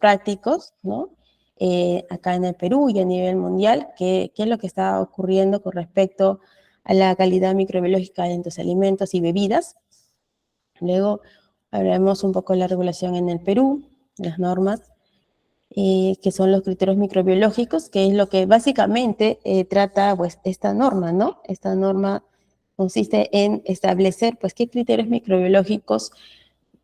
prácticos, ¿no? Acá en el Perú y a nivel mundial, qué es lo que está ocurriendo con respecto a la calidad microbiológica en tus alimentos y bebidas. Luego hablaremos un poco de la regulación en el Perú, las normas, que son los criterios microbiológicos, que es lo que básicamente trata pues, esta norma, ¿no? Esta norma consiste en establecer pues, qué criterios microbiológicos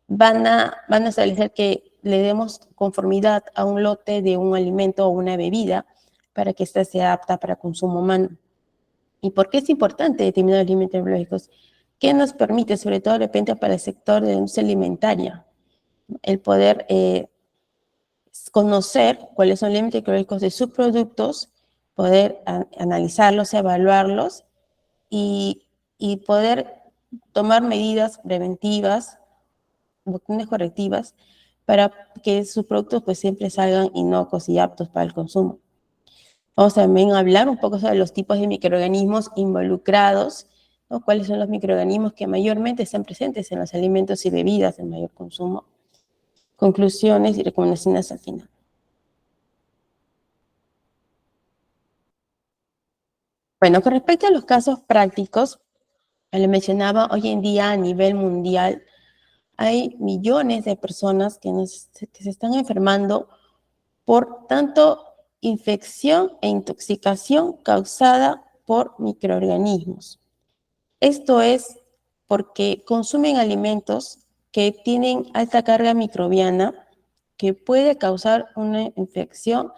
van a establecer que le demos conformidad a un lote de un alimento o una bebida para que ésta sea apta para consumo humano. ¿Y por qué es importante determinar los límites biológicos? ¿Qué nos permite, sobre todo de repente para el sector de la industria alimentaria, el poder conocer cuáles son los límites biológicos de sus productos, poder analizarlos, evaluarlos y poder tomar medidas preventivas, acciones correctivas, para que sus productos pues siempre salgan inocuos y aptos para el consumo. Vamos también a hablar un poco sobre los tipos de microorganismos involucrados, ¿no? Cuáles son los microorganismos que mayormente están presentes en los alimentos y bebidas de mayor consumo. Conclusiones y recomendaciones al final. Bueno, con respecto a los casos prácticos, le mencionaba, hoy en día a nivel mundial hay millones de personas que se están enfermando por tanto infección e intoxicación causada por microorganismos. Esto es porque consumen alimentos que tienen alta carga microbiana que puede causar una infección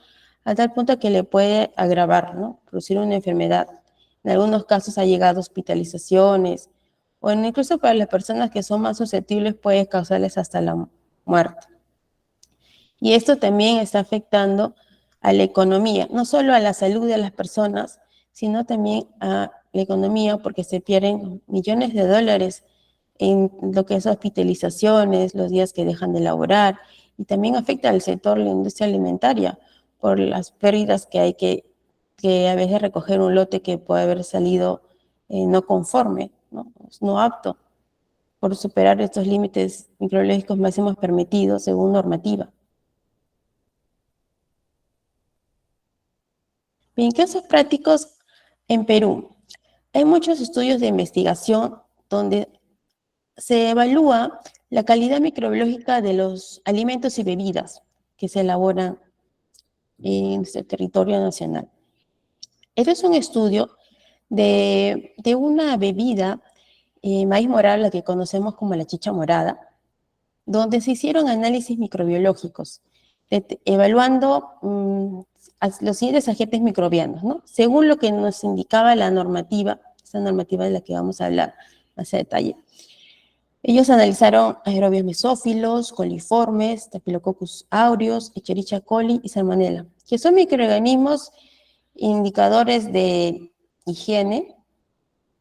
a tal punto que le puede agravar, ¿no? Producir una enfermedad. En algunos casos ha llegado a hospitalizaciones o incluso para las personas que son más susceptibles puede causarles hasta la muerte. Y esto también está afectando a la economía, no solo a la salud de las personas, sino también a la economía porque se pierden millones de dólares en lo que es hospitalizaciones, los días que dejan de laborar, y también afecta al sector de la industria alimentaria por las pérdidas que hay que a veces recoger un lote que puede haber salido no conforme, no apto, por superar estos límites microbiológicos máximos permitidos según normativa. Bien, casos prácticos en Perú. Hay muchos estudios de investigación donde se evalúa la calidad microbiológica de los alimentos y bebidas que se elaboran en nuestro territorio nacional. Este es un estudio de una bebida, maíz morada, la que conocemos como la chicha morada, donde se hicieron análisis microbiológicos, evaluando los siguientes agentes microbianos, ¿no? Según lo que nos indicaba la normativa, esta normativa de la que vamos a hablar más a detalle. Ellos analizaron aerobios mesófilos, coliformes, Staphylococcus aureus, Escherichia coli y Salmonella, que son microorganismos indicadores de higiene,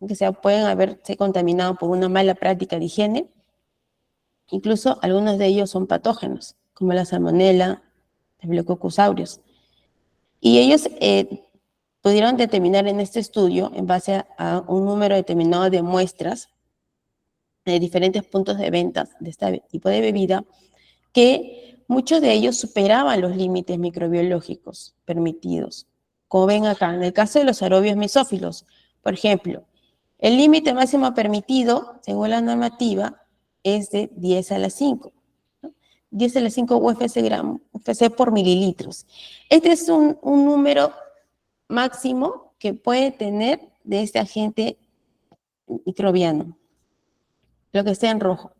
que pueden haberse contaminado por una mala práctica de higiene. Incluso algunos de ellos son patógenos, como la Salmonella, Staphylococcus aureus. Y ellos pudieron determinar en este estudio, en base a un número determinado de muestras de diferentes puntos de ventas de este tipo de bebida, que muchos de ellos superaban los límites microbiológicos permitidos. Como ven acá, en el caso de los aerobios mesófilos, por ejemplo, el límite máximo permitido, según la normativa, es de 10 a la 5. 10 a la 5 UFC por mililitros. Este es un número máximo que puede tener de este agente microbiano, lo que está en rojo.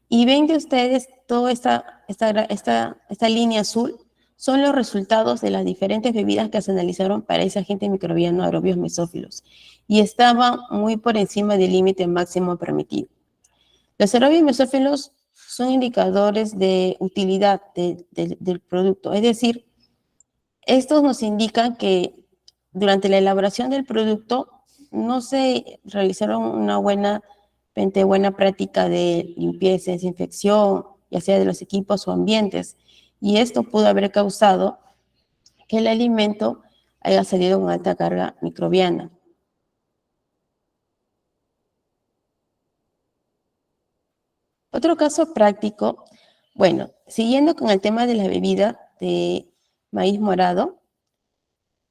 Y ven que ustedes toda esta línea azul son los resultados de las diferentes bebidas que se analizaron para ese agente microbiano aerobios mesófilos y estaban muy por encima del límite máximo permitido. Los aerobios mesófilos son indicadores de utilidad del producto, es decir, estos nos indican que durante la elaboración del producto no se realizaron una buena práctica de limpieza, desinfección, ya sea de los equipos o ambientes, y esto pudo haber causado que el alimento haya salido con alta carga microbiana. Otro caso práctico, bueno, siguiendo con el tema de la bebida, de maíz morado,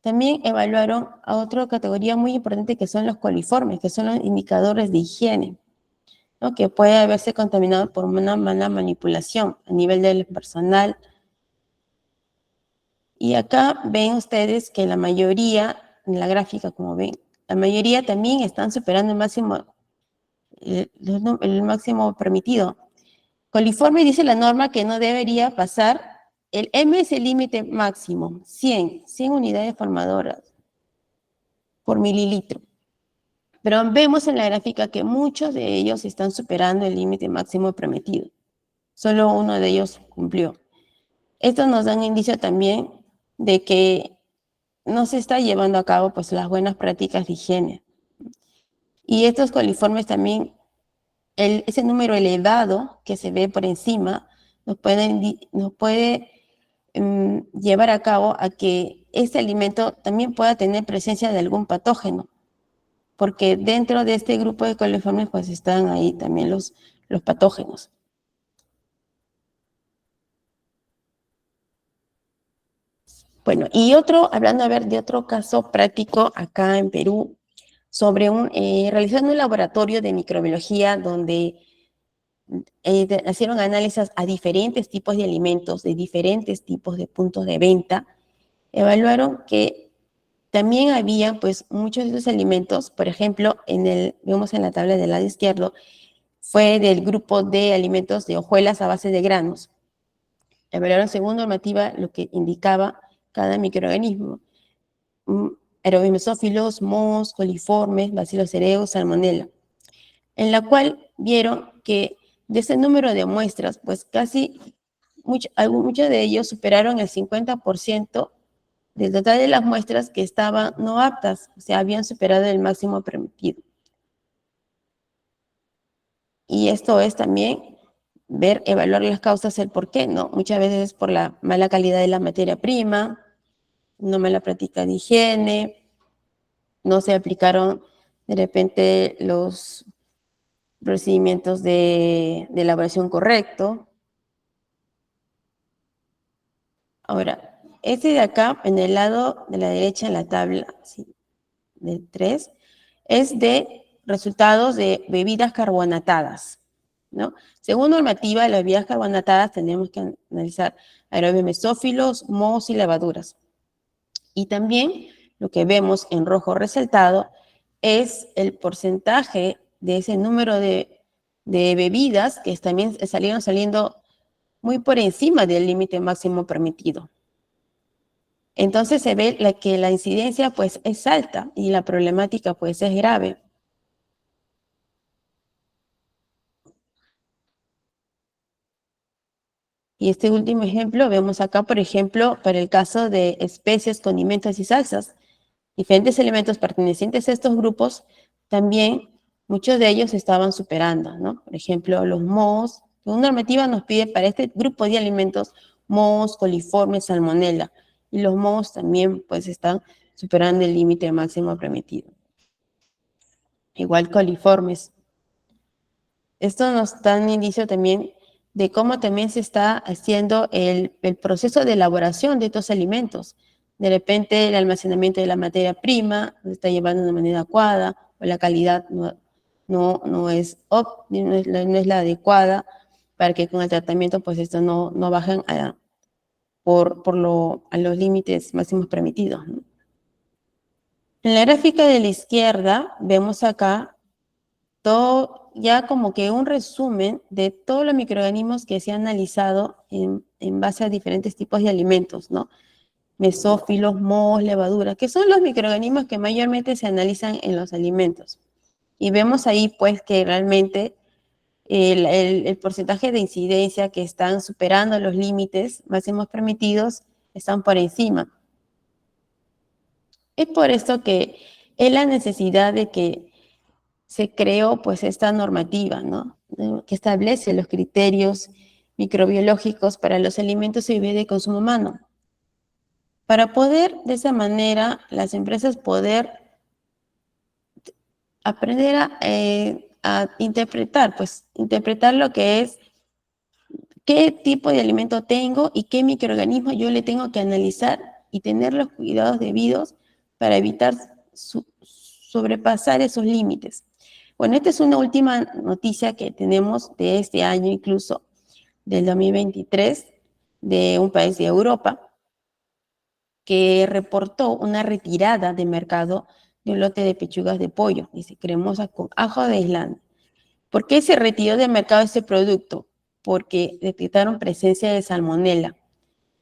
también evaluaron a otra categoría muy importante que son los coliformes, que son los indicadores de higiene, ¿no? Que puede haberse contaminado por una mala manipulación a nivel del personal. Y acá ven ustedes que la mayoría, en la gráfica como ven, la mayoría también están superando el máximo permitido. Coliforme dice la norma que no debería pasar, el M es el límite máximo, 100 unidades formadoras por mililitro. Pero vemos en la gráfica que muchos de ellos están superando el límite máximo permitido. Solo uno de ellos cumplió. Esto nos da un indicio también de que no se está llevando a cabo pues las buenas prácticas de higiene. Y estos coliformes también, ese número elevado que se ve por encima, nos puede llevar a cabo a que este alimento también pueda tener presencia de algún patógeno, porque dentro de este grupo de coliformes pues están ahí también los patógenos. Bueno, y hablando de otro caso práctico acá en Perú, sobre realizando un laboratorio de microbiología donde hicieron análisis a diferentes tipos de alimentos, de diferentes tipos de puntos de venta, evaluaron que también había pues muchos de esos alimentos, por ejemplo, vemos en la tabla del lado izquierdo, fue del grupo de alimentos de hojuelas a base de granos. Evaluaron según normativa lo que indicaba cada microorganismo. Aerobimesófilos, mohos, coliformes, bacilos cereus, salmonella, en la cual vieron que de ese número de muestras, pues muchos de ellos superaron el 50% del total de las muestras que estaban no aptas, o sea, habían superado el máximo permitido. Y esto es también evaluar las causas, el por qué, ¿no? Muchas veces es por la mala calidad de la materia prima, una mala práctica de higiene, no se aplicaron de repente los procedimientos de elaboración correcto. Ahora, este de acá, en el lado de la derecha en la tabla, ¿sí?, de 3, es de resultados de bebidas carbonatadas, ¿no? Según normativa, las bebidas carbonatadas tenemos que analizar aerobios mesófilos, mohos y levaduras. Y también lo que vemos en rojo resaltado es el porcentaje de ese número de bebidas que también salieron saliendo muy por encima del límite máximo permitido. Entonces se ve que la incidencia pues es alta y la problemática pues es grave. Y este último ejemplo vemos acá, por ejemplo, para el caso de especies, condimentos y salsas. Diferentes elementos pertenecientes a estos grupos, también muchos de ellos estaban superando, ¿no? Por ejemplo, los mohos. Una normativa nos pide para este grupo de alimentos mohos, coliformes, salmonella. Y los mohos también pues están superando el límite máximo permitido. Igual coliformes. Esto nos da un indicio también de cómo también se está haciendo el proceso de elaboración de estos alimentos. De repente el almacenamiento de la materia prima se está llevando de una manera adecuada, o la calidad no es la adecuada, para que con el tratamiento pues esto no bajen a los límites máximos permitidos, ¿no? En la gráfica de la izquierda vemos acá todo ya como que un resumen de todos los microorganismos que se han analizado en base a diferentes tipos de alimentos, ¿no? Mesófilos, mohos, levaduras, que son los microorganismos que mayormente se analizan en los alimentos. Y vemos ahí pues que realmente el porcentaje de incidencia que están superando los límites máximos permitidos están por encima. Es por esto que es la necesidad de que se creó pues esta normativa, ¿no?, que establece los criterios microbiológicos para los alimentos y bebidas de consumo humano. Para poder, de esa manera, las empresas poder aprender a interpretar lo que es qué tipo de alimento tengo y qué microorganismo yo le tengo que analizar y tener los cuidados debidos para evitar sobrepasar esos límites. Bueno, esta es una última noticia que tenemos de este año, incluso del 2023, de un país de Europa, que reportó una retirada de mercado de un lote de pechugas de pollo, dice, cremosas con ajo de Islandia. ¿Por qué se retiró del mercado este producto? Porque detectaron presencia de salmonela,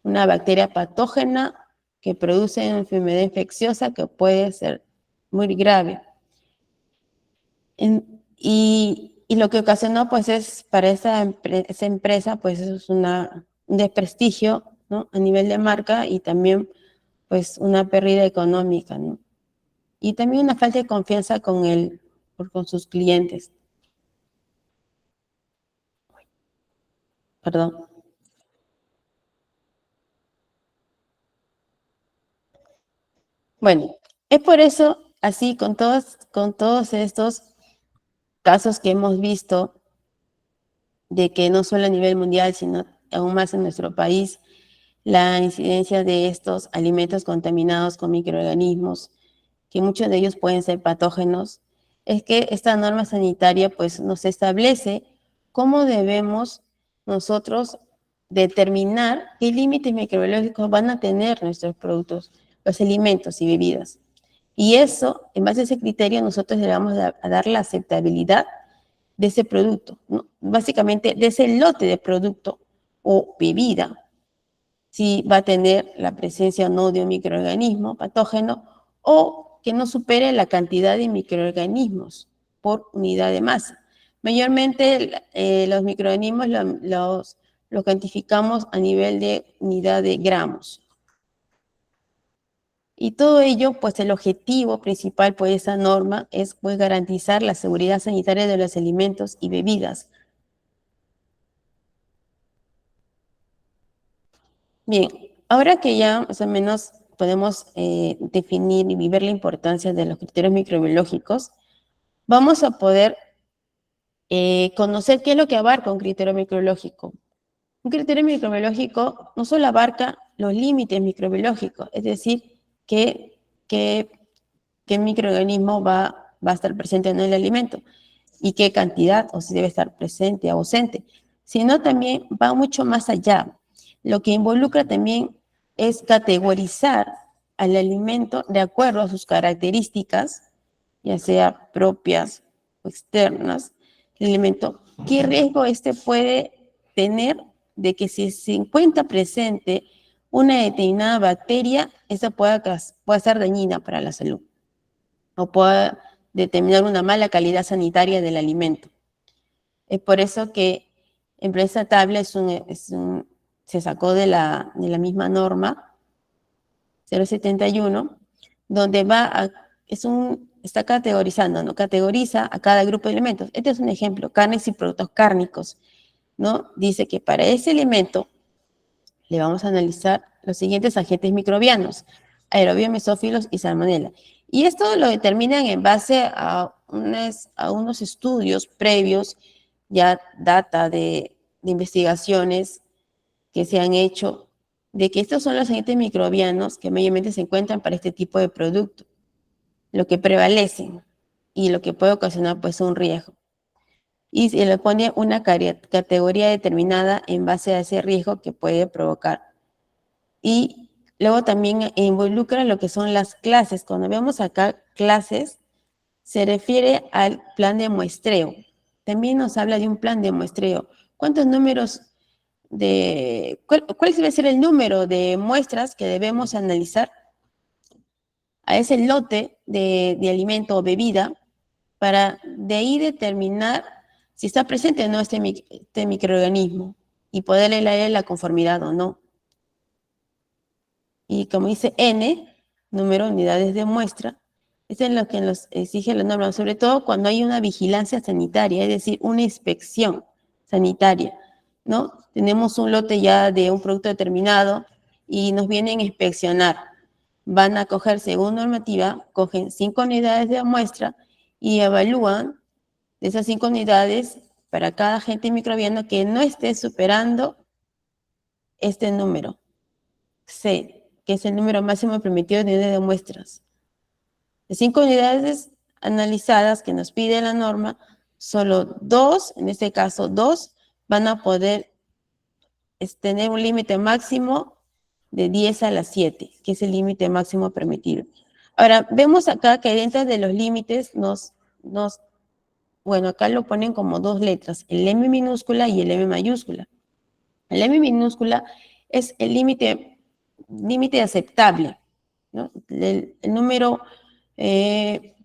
una bacteria patógena que produce una enfermedad infecciosa que puede ser muy grave. Y lo que ocasionó, pues, es para esa empresa, pues, es un desprestigio, ¿no?, a nivel de marca y también, pues, una pérdida económica, ¿no? Y también una falta de confianza con sus clientes. Perdón. Bueno, es por eso, así, con todos estos casos que hemos visto, de que no solo a nivel mundial, sino aún más en nuestro país, la incidencia de estos alimentos contaminados con microorganismos, que muchos de ellos pueden ser patógenos, es que esta norma sanitaria pues nos establece cómo debemos nosotros determinar qué límites microbiológicos van a tener nuestros productos, los alimentos y bebidas. Y eso, en base a ese criterio, nosotros le vamos a dar la aceptabilidad de ese producto, ¿no? Básicamente de ese lote de producto o bebida, si va a tener la presencia o no de un microorganismo patógeno o que no supere la cantidad de microorganismos por unidad de masa. Mayormente los microorganismos los cuantificamos a nivel de unidad de gramos. Y todo ello, pues el objetivo principal de esa norma es pues garantizar la seguridad sanitaria de los alimentos y bebidas. Bien, ahora que ya más o menos podemos definir y ver la importancia de los criterios microbiológicos, vamos a poder conocer qué es lo que abarca un criterio microbiológico. Un criterio microbiológico no solo abarca los límites microbiológicos, es decir, qué microorganismo va a estar presente en el alimento y qué cantidad, o si debe estar presente o ausente, sino también va mucho más allá. Lo que involucra también es categorizar al alimento de acuerdo a sus características, ya sea propias o externas, el alimento, qué riesgo este puede tener de que si se encuentra presente una determinada bacteria, esa pueda ser dañina para la salud o pueda determinar una mala calidad sanitaria del alimento. Es por eso que esa tabla se sacó de la misma norma 071, donde está categorizando, ¿no? Categoriza a cada grupo de elementos. Este es un ejemplo, carnes y productos cárnicos, ¿no? Dice que para ese alimento le vamos a analizar los siguientes agentes microbianos: aerobio, mesófilos y salmonella. Y esto lo determinan en base a unos estudios previos, ya data de investigaciones que se han hecho, de que estos son los agentes microbianos que mayormente se encuentran para este tipo de producto, lo que prevalecen y lo que puede ocasionar pues un riesgo. Y se le pone una categoría determinada en base a ese riesgo que puede provocar. Y luego también involucra lo que son las clases. Cuando vemos acá clases, se refiere al plan de muestreo. También nos habla de un plan de muestreo. ¿Cuántos números cuál debe ser el número de muestras que debemos analizar a ese lote de alimento o bebida para de ahí determinar si está presente o no este microorganismo y poderle darle la conformidad o no? Y como dice N, número de unidades de muestra, es en lo que nos exige la norma, sobre todo cuando hay una vigilancia sanitaria, es decir, una inspección sanitaria, ¿no? Tenemos un lote ya de un producto determinado y nos vienen a inspeccionar. Van a coger, según normativa, cogen 5 unidades de muestra y evalúan de esas 5 unidades para cada agente microbiano que no esté superando este número, C, que es el número máximo permitido de unidades de muestras. De 5 unidades analizadas que nos pide la norma, solo 2, en este caso 2, van a poder tener un límite máximo de 10 a la 7, que es el límite máximo permitido. Ahora, vemos acá que dentro de los límites bueno, acá lo ponen como dos letras, el M minúscula y el M mayúscula. El M minúscula es el límite aceptable, ¿no? El número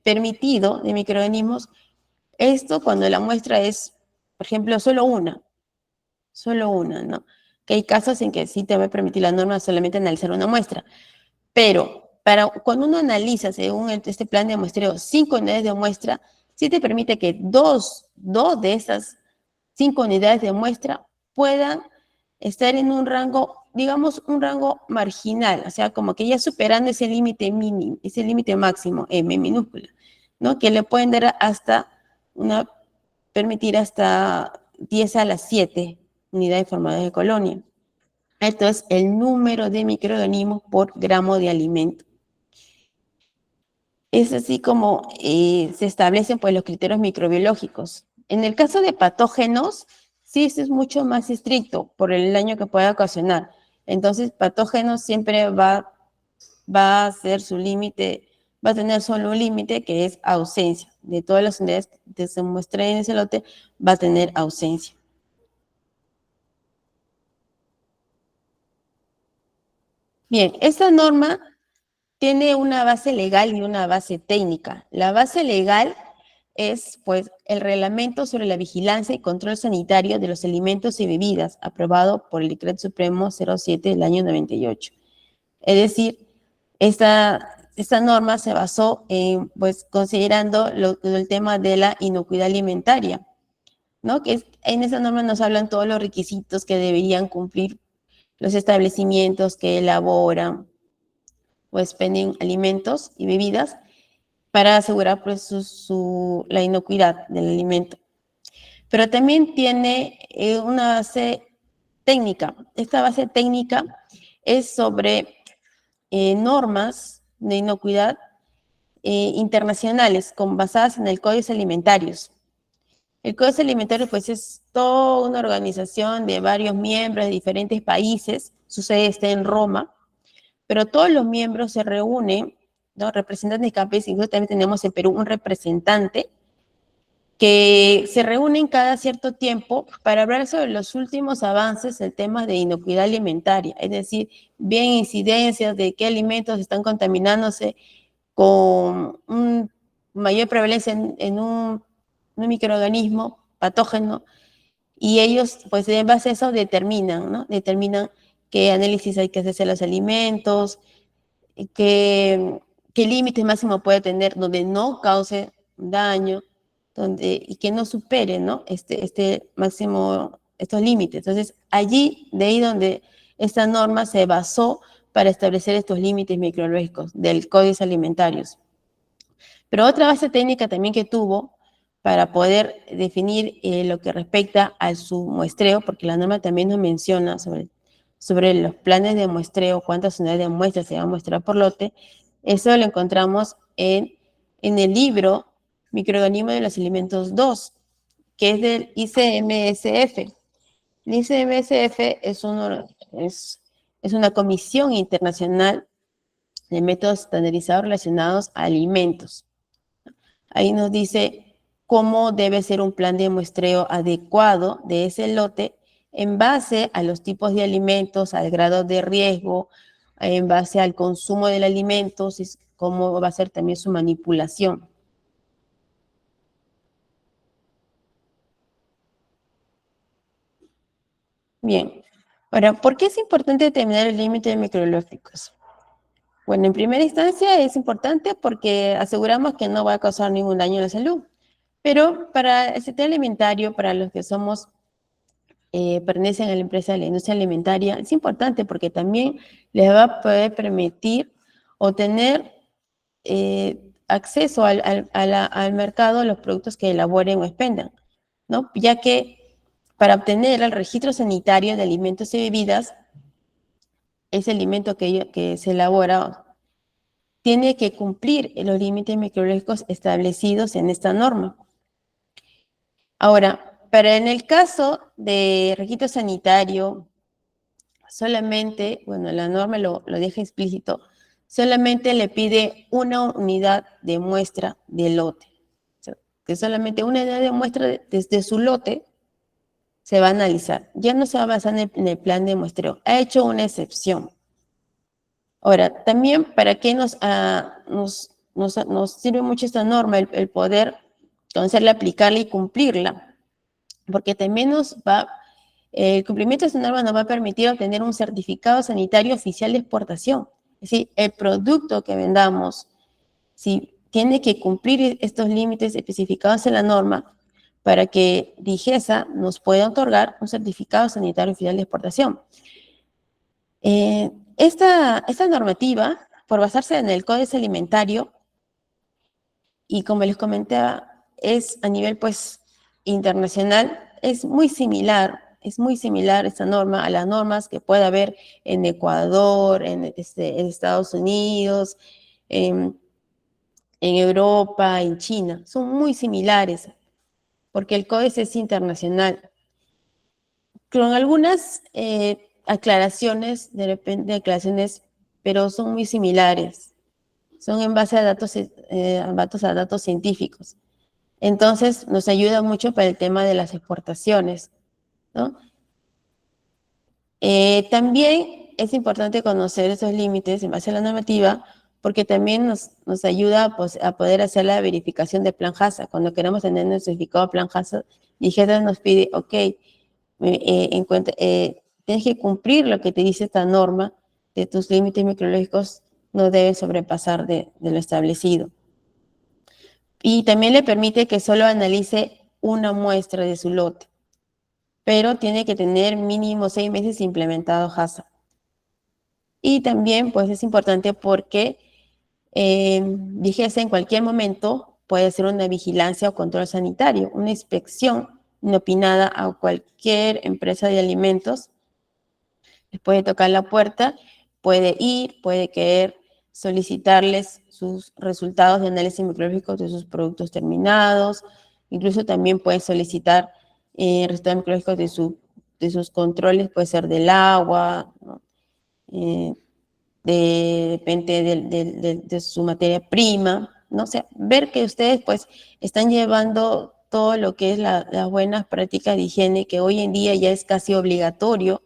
permitido de microorganismos. Esto cuando la muestra es, por ejemplo, solo una, ¿no? Que hay casos en que sí te va a permitir la norma solamente analizar una muestra, pero cuando uno analiza, según este plan de muestreo, 5 unidades de muestra, sí te permite que dos de esas 5 unidades de muestra puedan estar en un rango, digamos, un rango marginal, o sea, como que ya superando ese límite mínimo, ese límite máximo, M minúscula, ¿no? Que le pueden dar permitir hasta 10 a la 7 unidades formadas de colonia. Esto es el número de microorganismos por gramo de alimento. Es así como se establecen pues, los criterios microbiológicos. En el caso de patógenos, sí, esto es mucho más estricto por el daño que puede ocasionar. Entonces, patógenos siempre va a ser su límite, va a tener solo un límite que es ausencia. De todas las unidades que se muestren en ese lote, va a tener ausencia. Bien, esta norma tiene una base legal y una base técnica. La base legal es, pues, el Reglamento sobre la Vigilancia y Control Sanitario de los Alimentos y Bebidas, aprobado por el Decreto Supremo 07 del año 98. Es decir, esta norma se basó en, pues, considerando el tema de la inocuidad alimentaria, ¿no? En esa norma nos hablan todos los requisitos que deberían cumplir los establecimientos que elaboran o expenden alimentos y bebidas para asegurar pues, la inocuidad del alimento. Pero también tiene una base técnica. Esta base técnica es sobre normas de inocuidad internacionales basadas en el Código Alimentarios. El Código Alimentario pues es toda una organización de varios miembros de diferentes países, su sede está en Roma, pero todos los miembros se reúnen, ¿no? Representantes de cada país, incluso también tenemos en Perú un representante que se reúnen cada cierto tiempo para hablar sobre los últimos avances en temas de inocuidad alimentaria, es decir, bien incidencias de qué alimentos están contaminándose con mayor prevalencia en un microorganismo patógeno, y ellos, pues en base a eso determinan, ¿no? Determinan qué análisis hay que hacerse a los alimentos, qué límite máximo puede tener donde no cause daño, y que no supere, ¿no? Este máximo, estos límites. Entonces, de ahí donde esta norma se basó para establecer estos límites microbiológicos del Código Alimentarios. Pero otra base técnica también que tuvo para poder definir lo que respecta a su muestreo, porque la norma también nos menciona sobre los planes de muestreo, cuántas unidades de muestra se van a muestrar por lote. Eso lo encontramos en el libro Microorganismos de los Alimentos 2, que es del ICMSF. El ICMSF es una comisión internacional de métodos estandarizados relacionados a alimentos. Ahí nos dice cómo debe ser un plan de muestreo adecuado de ese lote en base a los tipos de alimentos, al grado de riesgo, en base al consumo del alimento, cómo va a ser también su manipulación. Bien, ahora, ¿por qué es importante determinar el límite de microbiológicos? Bueno, en primera instancia es importante porque aseguramos que no va a causar ningún daño a la salud. Pero para el sector alimentario, para los que pertenecen a la empresa de la industria alimentaria, es importante porque también les va a poder permitir obtener acceso al mercado a los productos que elaboren o expendan. ¿no? Ya que para obtener el registro sanitario de alimentos y bebidas, ese alimento que se elabora tiene que cumplir los límites microbiológicos establecidos en esta norma. Ahora, pero en el caso de registro sanitario, solamente, bueno, la norma lo deja explícito, solamente le pide una unidad de muestra de lote. O sea, que solamente una unidad de muestra desde su lote se va a analizar. Ya no se va a basar en el plan de muestreo. Ha hecho una excepción. Ahora, también para qué nos sirve mucho esta norma, el poder conocerla, aplicarla y cumplirla, porque también el cumplimiento de esta norma nos va a permitir obtener un certificado sanitario oficial de exportación. Es decir, el producto que vendamos, si tiene que cumplir estos límites especificados en la norma para que DIGESA nos pueda otorgar un certificado sanitario oficial de exportación. Esta normativa, por basarse en el Códice Alimentario, y como les comentaba, es a nivel pues internacional, es muy similar esta norma a las normas que puede haber en Ecuador, en Estados Unidos, en Europa, en China. Son muy similares, porque el códice es internacional. Con algunas aclaraciones, de repente aclaraciones, pero son muy similares. Son en base a datos científicos. Entonces, nos ayuda mucho para el tema de las exportaciones, ¿no? También es importante conocer esos límites en base a la normativa, porque también nos ayuda pues, a poder hacer la verificación de plan HACCP. Cuando queremos tener nuestro certificado plan HACCP, DIGESA nos pide, ok, tienes que cumplir lo que te dice esta norma, de tus límites microbiológicos no deben sobrepasar de lo establecido. Y también le permite que solo analice una muestra de su lote, pero tiene que tener mínimo 6 meses implementado HACCP. Y también, pues, es importante porque DIGESA en cualquier momento puede hacer una vigilancia o control sanitario, una inspección inopinada a cualquier empresa de alimentos. Les puede tocar la puerta, puede ir, puede querer solicitarles sus resultados de análisis microbiológicos de sus productos terminados, incluso también puede solicitar resultados microbiológicos de sus controles, puede ser del agua, ¿no? Depende de su materia prima, ¿no? O sea, ver que ustedes pues están llevando todo lo que es las buenas prácticas de higiene, que hoy en día ya es casi obligatorio,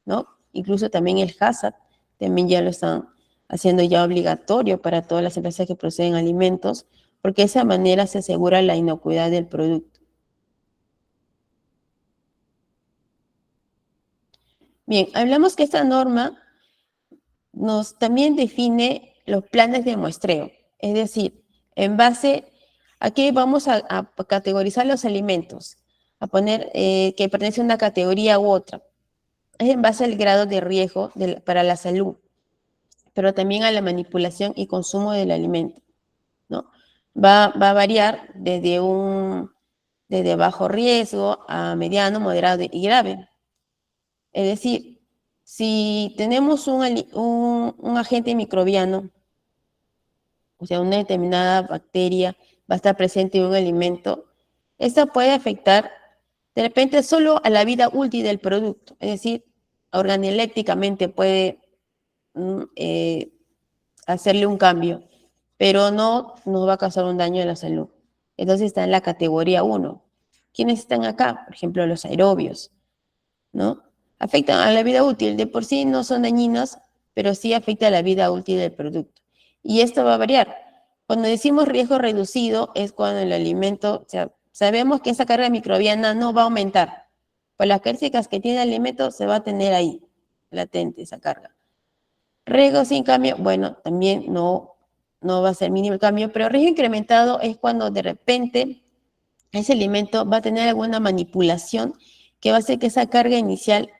¿no? Incluso también el HACCP, también ya lo están haciendo ya obligatorio para todas las empresas que proceden alimentos, porque de esa manera se asegura la inocuidad del producto. Bien, hablamos que esta norma nos también define los planes de muestreo, es decir, en base a qué vamos a categorizar los alimentos, a poner que pertenece a una categoría u otra. Es en base al grado de riesgo para la salud, pero también a la manipulación y consumo del alimento, ¿no? Va a variar desde bajo riesgo a mediano, moderado y grave. Es decir, si tenemos un agente microbiano, o sea, una determinada bacteria va a estar presente en un alimento, esta puede afectar de repente solo a la vida útil del producto, es decir, organolépticamente puede hacerle un cambio, pero no nos va a causar un daño a la salud. Entonces está en la categoría 1. ¿Quiénes están acá? Por ejemplo, los aerobios, ¿no? Afectan a la vida útil, de por sí no son dañinos, pero sí afecta a la vida útil del producto. Y esto va a variar. Cuando decimos riesgo reducido es cuando el alimento, o sea, sabemos que esa carga microbiana no va a aumentar. Por las características que tiene el alimento se va a tener ahí, latente esa carga. Riesgo sin cambio, bueno, también no va a ser mínimo el cambio, pero riesgo incrementado es cuando de repente ese alimento va a tener alguna manipulación que va a hacer que esa carga inicial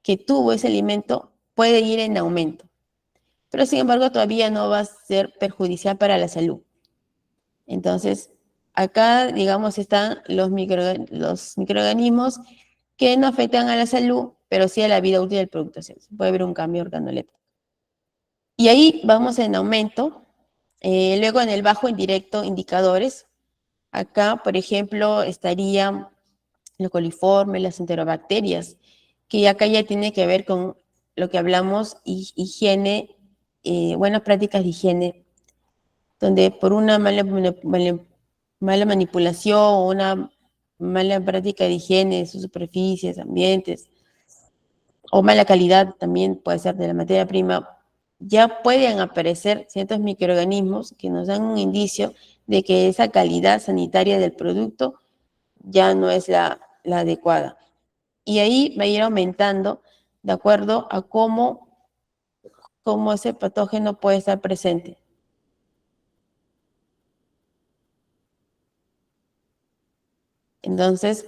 que tuvo ese alimento puede ir en aumento. Pero sin embargo todavía no va a ser perjudicial para la salud. Entonces, Acá, digamos, están los microorganismos que no afectan a la salud, pero sí a la vida útil del producto. O sea, puede haber un cambio organoléptico. Y ahí vamos en aumento. Luego en el bajo indirecto, indicadores. Acá, por ejemplo, estarían los coliformes, las enterobacterias, que acá ya tiene que ver con lo que hablamos, higiene, buenas prácticas de higiene, donde por una mala manipulación o una mala práctica de higiene de sus superficies, ambientes, o mala calidad también puede ser de la materia prima, ya pueden aparecer ciertos microorganismos que nos dan un indicio de que esa calidad sanitaria del producto ya no es la adecuada. Y ahí va a ir aumentando de acuerdo a cómo ese patógeno puede estar presente. Entonces,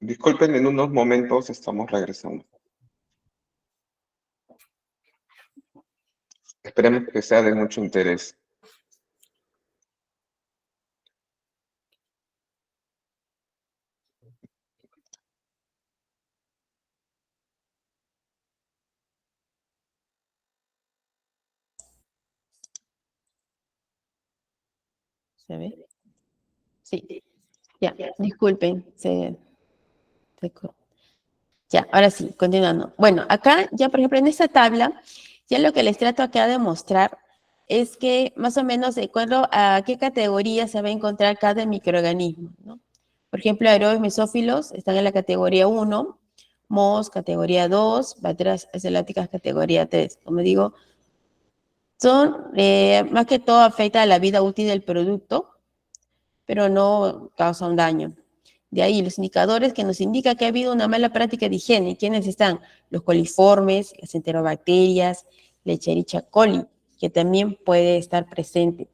Disculpen, en unos momentos estamos regresando. Esperemos que sea de mucho interés. ¿se ve? Sí, ya, disculpen. Ya, ahora sí, continuando. Bueno, acá ya, por ejemplo, en esta tabla, ya lo que les trato acá de mostrar es que más o menos de acuerdo a qué categoría se va a encontrar cada microorganismo, ¿no? Por ejemplo, aerobios mesófilos están en la categoría 1, mohos categoría 2, bacterias acelóticas categoría 3. Como digo, son más que todo afecta a la vida útil del producto, pero no causa un daño. De ahí los indicadores que nos indican que ha habido una mala práctica de higiene. ¿Quiénes están? Los coliformes, las enterobacterias, la Escherichia coli, que también puede estar presente.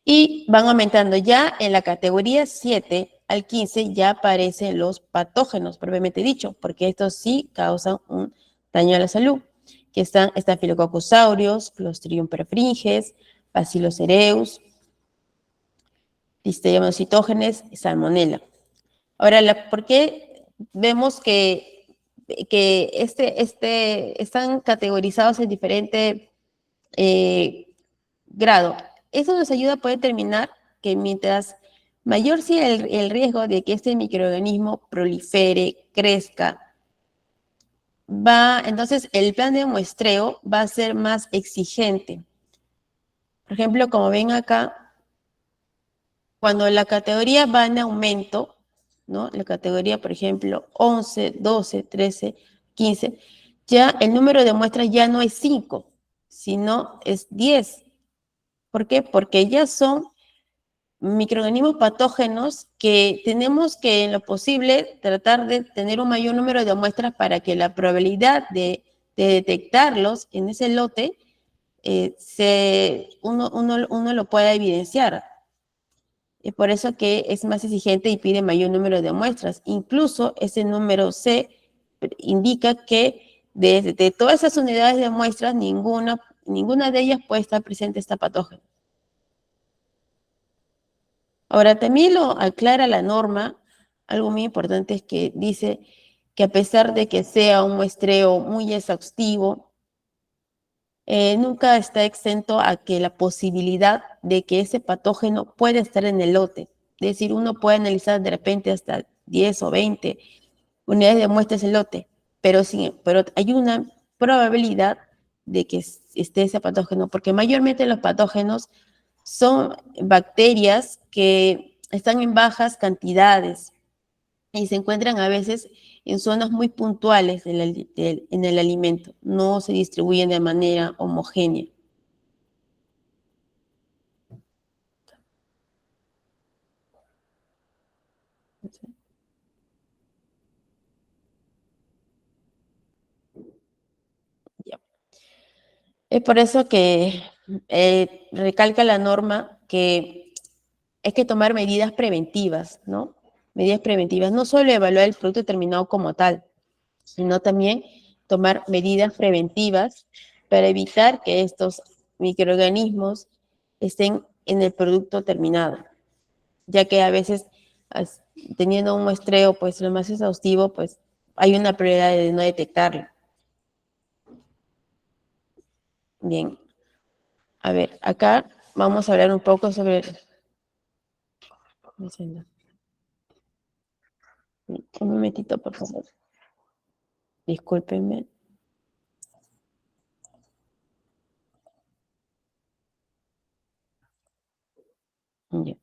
Y van aumentando ya en la categoría 7 al 15 ya aparecen los patógenos, propiamente dicho, porque estos sí causan un daño a la salud, que están Staphylococcus aureus, Clostridium perfringens, Bacillus cereus, Listeria monocytogenes y Salmonella. Ahora, ¿por qué vemos que están categorizados en diferente grado? Eso nos ayuda a poder determinar que mientras mayor sea el riesgo de que este microorganismo prolifere, crezca, entonces el plan de muestreo va a ser más exigente. Por ejemplo, como ven acá, cuando la categoría va en aumento, ¿no? La categoría, por ejemplo, 11, 12, 13, 15, ya el número de muestras ya no es 5, sino es 10. ¿Por qué? Porque ya son microorganismos patógenos que tenemos que, en lo posible, tratar de tener un mayor número de muestras para que la probabilidad de detectarlos en ese lote uno lo pueda evidenciar. Es por eso que es más exigente y pide mayor número de muestras. Incluso ese número C indica que de todas esas unidades de muestras, ninguna de ellas puede estar presente esta patógeno. Ahora, también lo aclara la norma, algo muy importante es que dice que a pesar de que sea un muestreo muy exhaustivo, nunca está exento a que la posibilidad de que ese patógeno pueda estar en el lote. Es decir, uno puede analizar de repente hasta 10 o 20 unidades de muestras del lote, pero hay una probabilidad de que esté ese patógeno, porque mayormente los patógenos son bacterias que están en bajas cantidades y se encuentran a veces en zonas muy puntuales en el alimento, no se distribuyen de manera homogénea. Ya. Es por eso que recalca la norma que hay que tomar medidas preventivas, ¿no? Medidas preventivas, no solo evaluar el producto terminado como tal, sino también tomar medidas preventivas para evitar que estos microorganismos estén en el producto terminado, ya que a veces teniendo un muestreo pues lo más exhaustivo, pues hay una probabilidad de no detectarlo. Bien, a ver, acá vamos a hablar un poco sobre... Un momentito, por favor. Discúlpenme. Ya.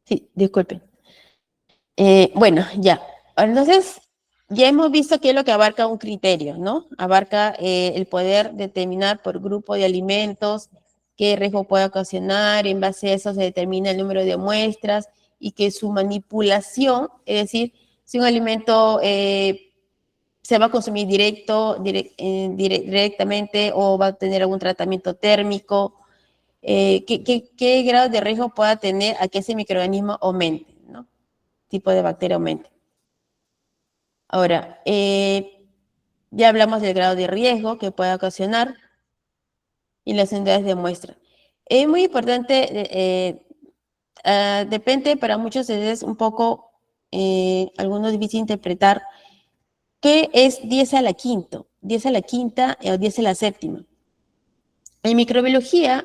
Sí, disculpen. Bueno, ya. Entonces, ya hemos visto qué es lo que abarca un criterio, ¿no? Abarca el poder determinar por grupo de alimentos qué riesgo puede ocasionar, en base a eso se determina el número de muestras y que su manipulación, es decir, si un alimento se va a consumir directamente o va a tener algún tratamiento térmico, qué grado de riesgo pueda tener a que ese microorganismo aumente, ¿no? Tipo de bacteria aumente. Ahora, ya hablamos del grado de riesgo que puede ocasionar y las unidades de muestra. Es muy importante, depende, para muchos es un poco, algunos difícil interpretar, ¿qué es 10 a la quinta? 10 a la quinta o 10 a la séptima. En microbiología,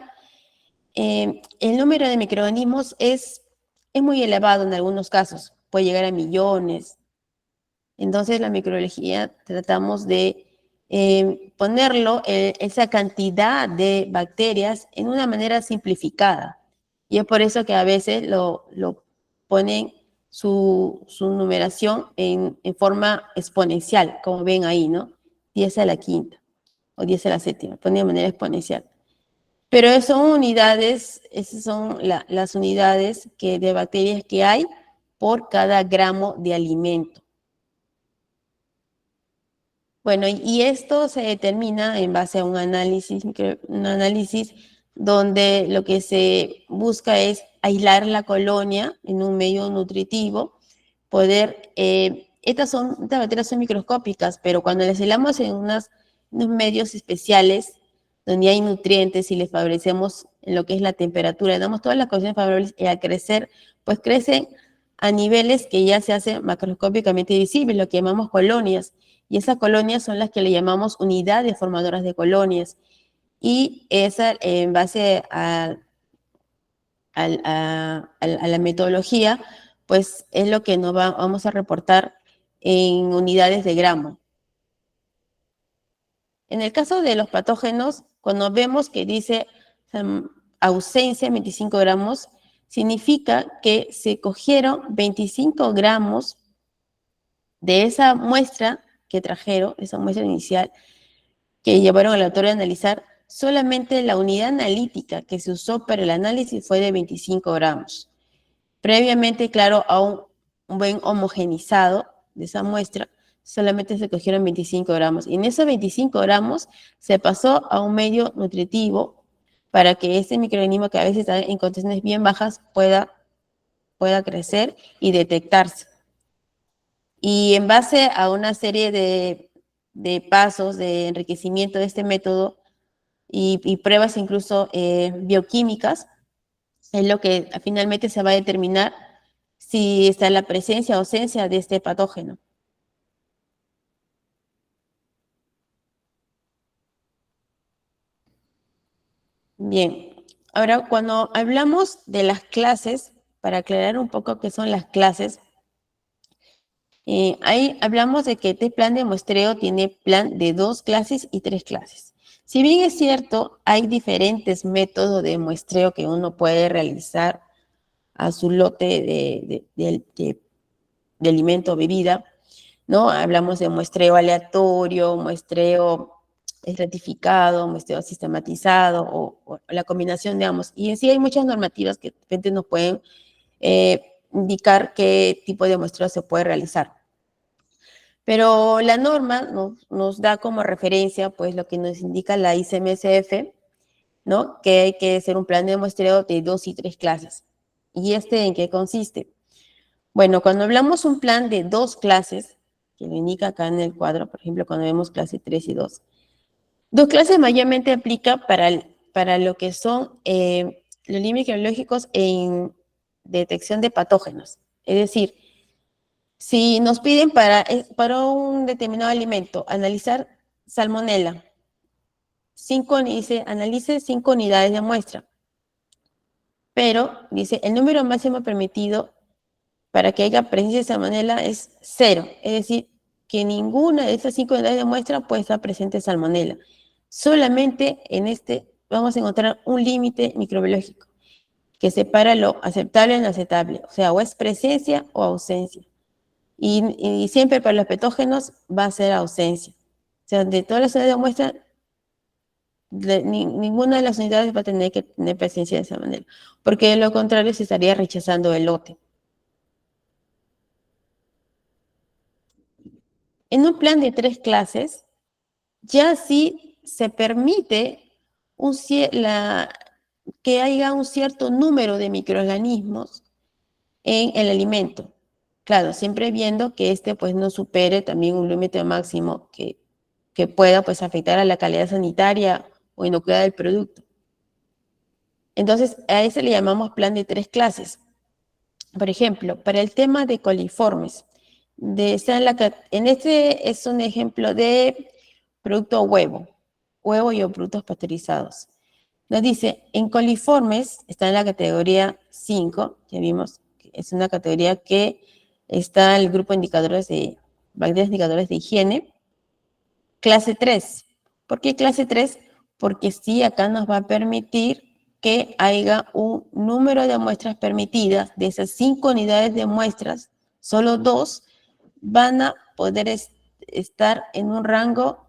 el número de microorganismos es muy elevado en algunos casos, puede llegar a millones. Entonces, la microbiología tratamos de ponerlo, esa cantidad de bacterias, en una manera simplificada. Y es por eso que a veces lo ponen su numeración en forma exponencial, como ven ahí, ¿no? 10 a la quinta o 10 a la séptima, ponen de manera exponencial. Pero son unidades, esas son las unidades de bacterias que hay por cada gramo de alimento. Bueno, y esto se determina en base a un análisis donde lo que se busca es aislar la colonia en un medio nutritivo, poder, estas bacterias son microscópicas, pero cuando las aislamos en unos medios especiales, donde hay nutrientes y les favorecemos en lo que es la temperatura, le damos todas las condiciones favorables y al crecer, pues crecen a niveles que ya se hacen macroscópicamente visibles, lo que llamamos colonias. Y esas colonias son las que le llamamos unidades formadoras de colonias. Y esa, en base a la metodología, pues es lo que nos vamos a reportar en unidades de gramo. En el caso de los patógenos, cuando vemos que dice ausencia 25 gramos, significa que se cogieron 25 gramos de esa muestra que trajeron, esa muestra inicial, que llevaron al autor a analizar, solamente la unidad analítica que se usó para el análisis fue de 25 gramos. Previamente, claro, a un buen homogenizado de esa muestra, solamente se cogieron 25 gramos. Y en esos 25 gramos se pasó a un medio nutritivo para que este microorganismo, que a veces está en condiciones bien bajas, pueda crecer y detectarse. Y en base a una serie de pasos de enriquecimiento de este método y pruebas incluso bioquímicas, es lo que finalmente se va a determinar si está la presencia o ausencia de este patógeno. Bien, ahora cuando hablamos de las clases, para aclarar un poco qué son las clases, ahí hablamos de que este plan de muestreo tiene plan de 2 clases y 3 clases. Si bien es cierto, hay diferentes métodos de muestreo que uno puede realizar a su lote de alimento o bebida, ¿no? Hablamos de muestreo aleatorio, muestreo estratificado, muestreo sistematizado o la combinación de ambos. Y en sí hay muchas normativas que de repente nos pueden indicar qué tipo de muestreo se puede realizar. Pero la norma nos da como referencia, pues, lo que nos indica la ICMSF, ¿no? Que hay que hacer un plan de muestreo de 2 y 3 clases. ¿Y en qué consiste? Bueno, cuando hablamos un plan de 2 clases, que lo indica acá en el cuadro, por ejemplo, cuando vemos clase 3 y 2. Dos clases mayormente aplica para lo que son los límites biológicos en detección de patógenos. Es decir, si nos piden para un determinado alimento analizar salmonela, dice, analice 5 unidades de muestra, pero dice, el número máximo permitido para que haya presencia de salmonela es 0, es decir, que ninguna de esas 5 unidades de muestra puede estar presente salmonela. Solamente en este vamos a encontrar un límite microbiológico que separa lo aceptable de lo aceptable, o sea, o es presencia o ausencia. Y siempre para los patógenos va a ser ausencia. O sea, de todas las unidades de muestra, ninguna de las unidades va a tener que tener presencia de esa manera, porque de lo contrario se estaría rechazando el lote. En un plan de 3 clases, ya sí se permite que haya un cierto número de microorganismos en el alimento. Claro, siempre viendo que pues no supere también un límite máximo que pueda pues afectar a la calidad sanitaria o inocuidad del producto. Entonces, a ese le llamamos plan de 3 clases. Por ejemplo, para el tema de coliformes, en este es un ejemplo de producto huevo y o productos pasteurizados. Nos dice, en coliformes está en la categoría 5, ya vimos, que es una categoría que está en el grupo de indicadores de bacterias indicadores de higiene. Clase 3. ¿Por qué clase 3? Porque sí, acá nos va a permitir que haya un número de muestras permitidas. De esas 5 unidades de muestras, solo 2 van a poder estar en un rango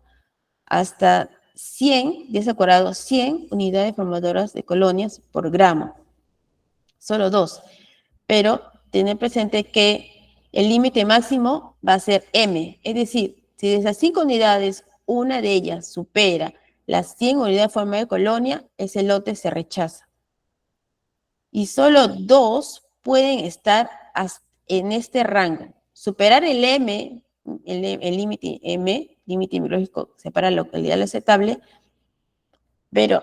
hasta 100, desacorado 100 unidades formadoras de colonias por gramo. Solo 2. Pero tener presente que el límite máximo va a ser M. Es decir, si de esas 5 unidades, una de ellas supera las 100 unidades formadoras de colonia, ese lote se rechaza. Y solo 2 pueden estar en este rango. Superar el M, el límite M, límite biológico, separa la localidad aceptable, pero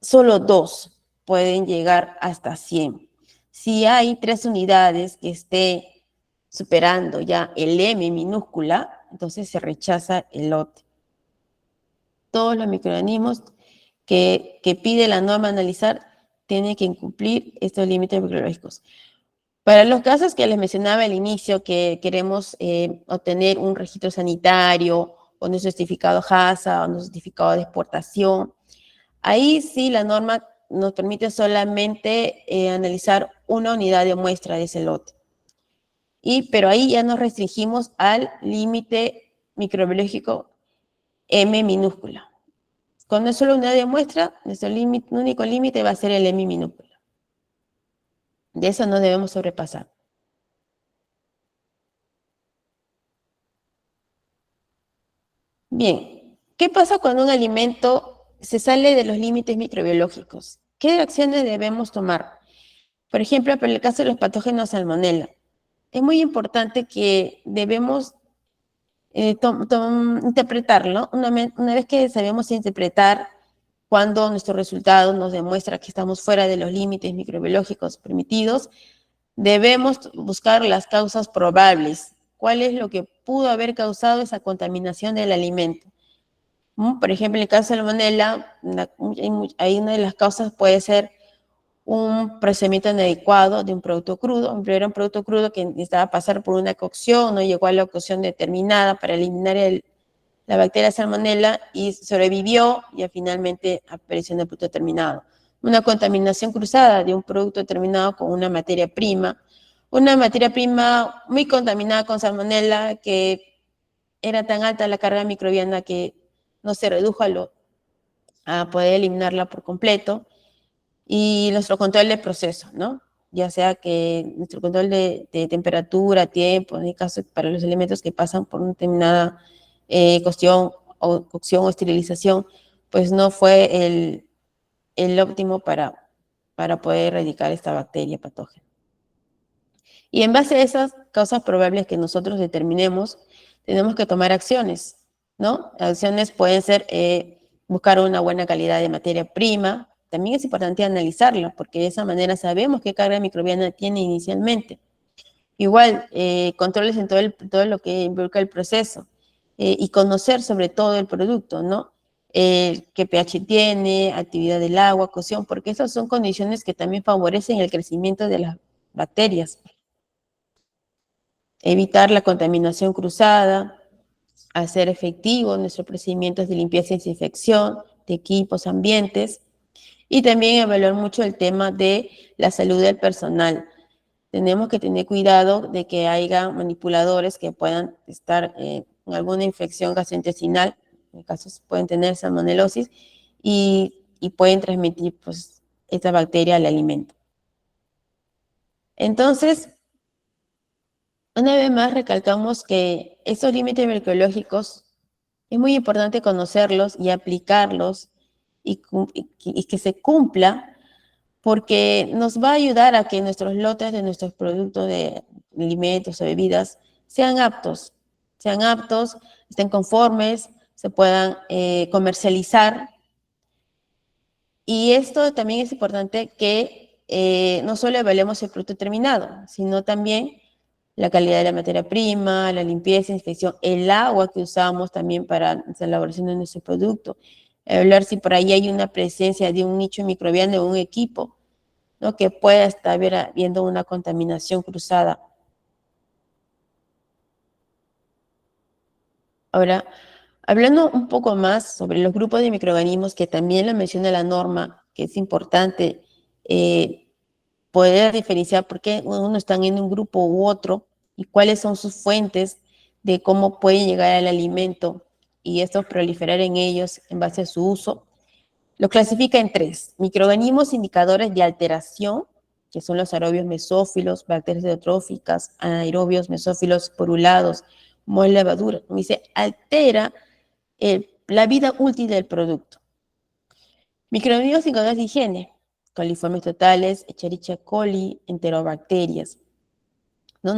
solo 2 pueden llegar hasta 100. Si hay 3 unidades que esté superando ya el M minúscula, entonces se rechaza el lote. Todos los microorganismos que pide la norma analizar tienen que cumplir estos límites microbiológicos. Para los casos que les mencionaba al inicio, que queremos obtener un registro sanitario, o un certificado HACCP, o un certificado de exportación, ahí sí la norma nos permite solamente analizar una unidad de muestra de ese lote. Pero ahí ya nos restringimos al límite microbiológico M minúscula. Cuando es solo unidad de muestra, nuestro único límite va a ser el M minúscula. De eso no debemos sobrepasar. Bien, ¿qué pasa cuando un alimento se sale de los límites microbiológicos? ¿Qué acciones debemos tomar? Por ejemplo, para el caso de los patógenos salmonella, es muy importante que debemos interpretarlo. Una vez que sabemos interpretar cuando nuestro resultado nos demuestra que estamos fuera de los límites microbiológicos permitidos, debemos buscar las causas probables. ¿Cuál es lo que pudo haber causado esa contaminación del alimento? Por ejemplo, en el caso de salmonella, ahí una de las causas puede ser un procedimiento inadecuado de un producto crudo. Era un producto crudo que necesitaba pasar por una cocción, no llegó a la cocción determinada para eliminar la bacteria salmonella y sobrevivió y finalmente apareció en el producto terminado. Una contaminación cruzada de un producto terminado con una materia prima muy contaminada con salmonella, que era tan alta la carga microbiana que no se redujo a poder eliminarla por completo. Y nuestro control de proceso, ¿no? Ya sea que nuestro control de temperatura, tiempo, en el caso para los elementos que pasan por una determinada cocción o esterilización, pues no fue el óptimo para poder erradicar esta bacteria patógena. Y en base a esas causas probables que nosotros determinemos, tenemos que tomar acciones, ¿no? Acciones pueden ser buscar una buena calidad de materia prima. También es importante analizarlo, porque de esa manera sabemos qué carga microbiana tiene inicialmente. Igual, controles en todo lo que involucra el proceso y conocer sobre todo el producto, ¿no? Qué pH tiene, actividad del agua, cocción, porque esas son condiciones que también favorecen el crecimiento de las bacterias. Evitar la contaminación cruzada, hacer efectivos nuestros procedimientos de limpieza y desinfección de equipos, ambientes, y también evaluar mucho el tema de la salud del personal. Tenemos que tener cuidado de que haya manipuladores que puedan estar con alguna infección gastrointestinal, en casos pueden tener salmonelosis, y pueden transmitir pues, esta bacteria al alimento. Entonces, una vez más recalcamos que estos límites microbiológicos es muy importante conocerlos y aplicarlos y que se cumpla, porque nos va a ayudar a que nuestros lotes de nuestros productos de alimentos o bebidas sean aptos, estén conformes, se puedan comercializar. Y esto también es importante que no solo evaluemos el producto terminado, sino también la calidad de la materia prima, la limpieza, inspección, el agua que usamos también para la elaboración de nuestro producto. Hablar si por ahí hay una presencia de un nicho microbiano en un equipo, ¿no? Que pueda estar habiendo una contaminación cruzada. Ahora, hablando un poco más sobre los grupos de microorganismos, que también lo menciona la norma, que es importante poder diferenciar por qué uno está en un grupo u otro y cuáles son sus fuentes de cómo pueden llegar al alimento y esto proliferar en ellos en base a su uso. Lo clasifica en 3: microorganismos indicadores de alteración, que son los aerobios mesófilos, bacterias heterotróficas, anaerobios mesófilos porulados, moho y levadura. Dice, altera la vida útil del producto. Microorganismos indicadores de higiene, coliformes totales, Escherichia coli, enterobacterias. ¿No?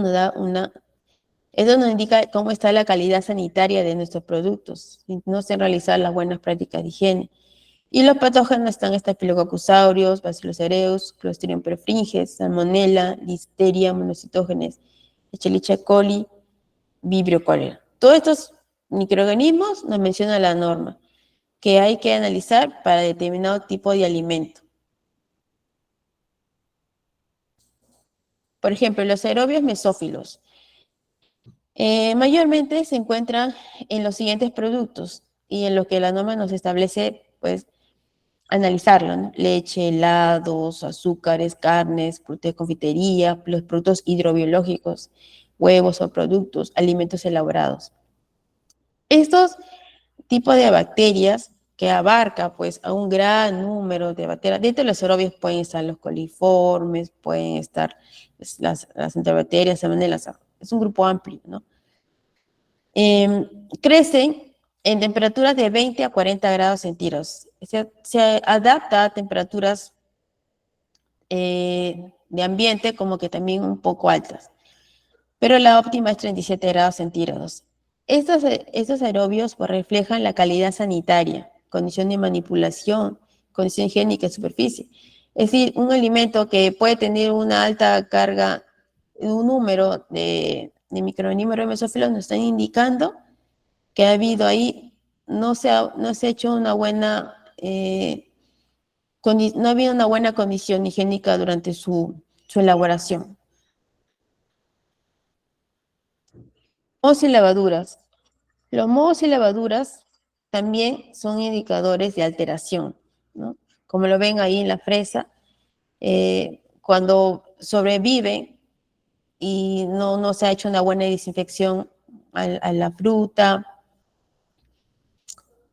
Eso nos indica cómo está la calidad sanitaria de nuestros productos, no se realizar las buenas prácticas de higiene. Y los patógenos están Staphylococcus aureus, Bacillus cereus, Clostridium perfringens, Salmonella, Listeria monocytogenes, Escherichia coli, Vibrio cholera. Todos estos microorganismos nos menciona la norma, que hay que analizar para determinado tipo de alimento. Por ejemplo, los aerobios mesófilos. Mayormente se encuentran en los siguientes productos y en lo que la norma nos establece, pues, analizarlo, ¿no? Leche, helados, azúcares, carnes, productos de confitería, los productos hidrobiológicos, huevos o productos, alimentos elaborados. Estos tipos de bacterias que abarca pues a un gran número de bacterias. Dentro de los aerobios pueden estar los coliformes, pueden estar las enterobacterias, es un grupo amplio, ¿no? Crecen en temperaturas de 20 a 40 grados centígrados. Se adapta a temperaturas de ambiente como que también un poco altas, pero la óptima es 37 grados centígrados. Estos aerobios pues, reflejan la calidad sanitaria, condición de manipulación, condición higiénica de superficie. Es decir, un alimento que puede tener una alta carga, un número de microorganismos mesófilos nos están indicando que ha habido ahí, no se ha hecho una buena, no ha habido una buena condición higiénica durante su elaboración. Mohos y levaduras. Los mohos y levaduras también son indicadores de alteración, ¿no? Como lo ven ahí en la fresa, cuando sobreviven y no se ha hecho una buena desinfección a la fruta,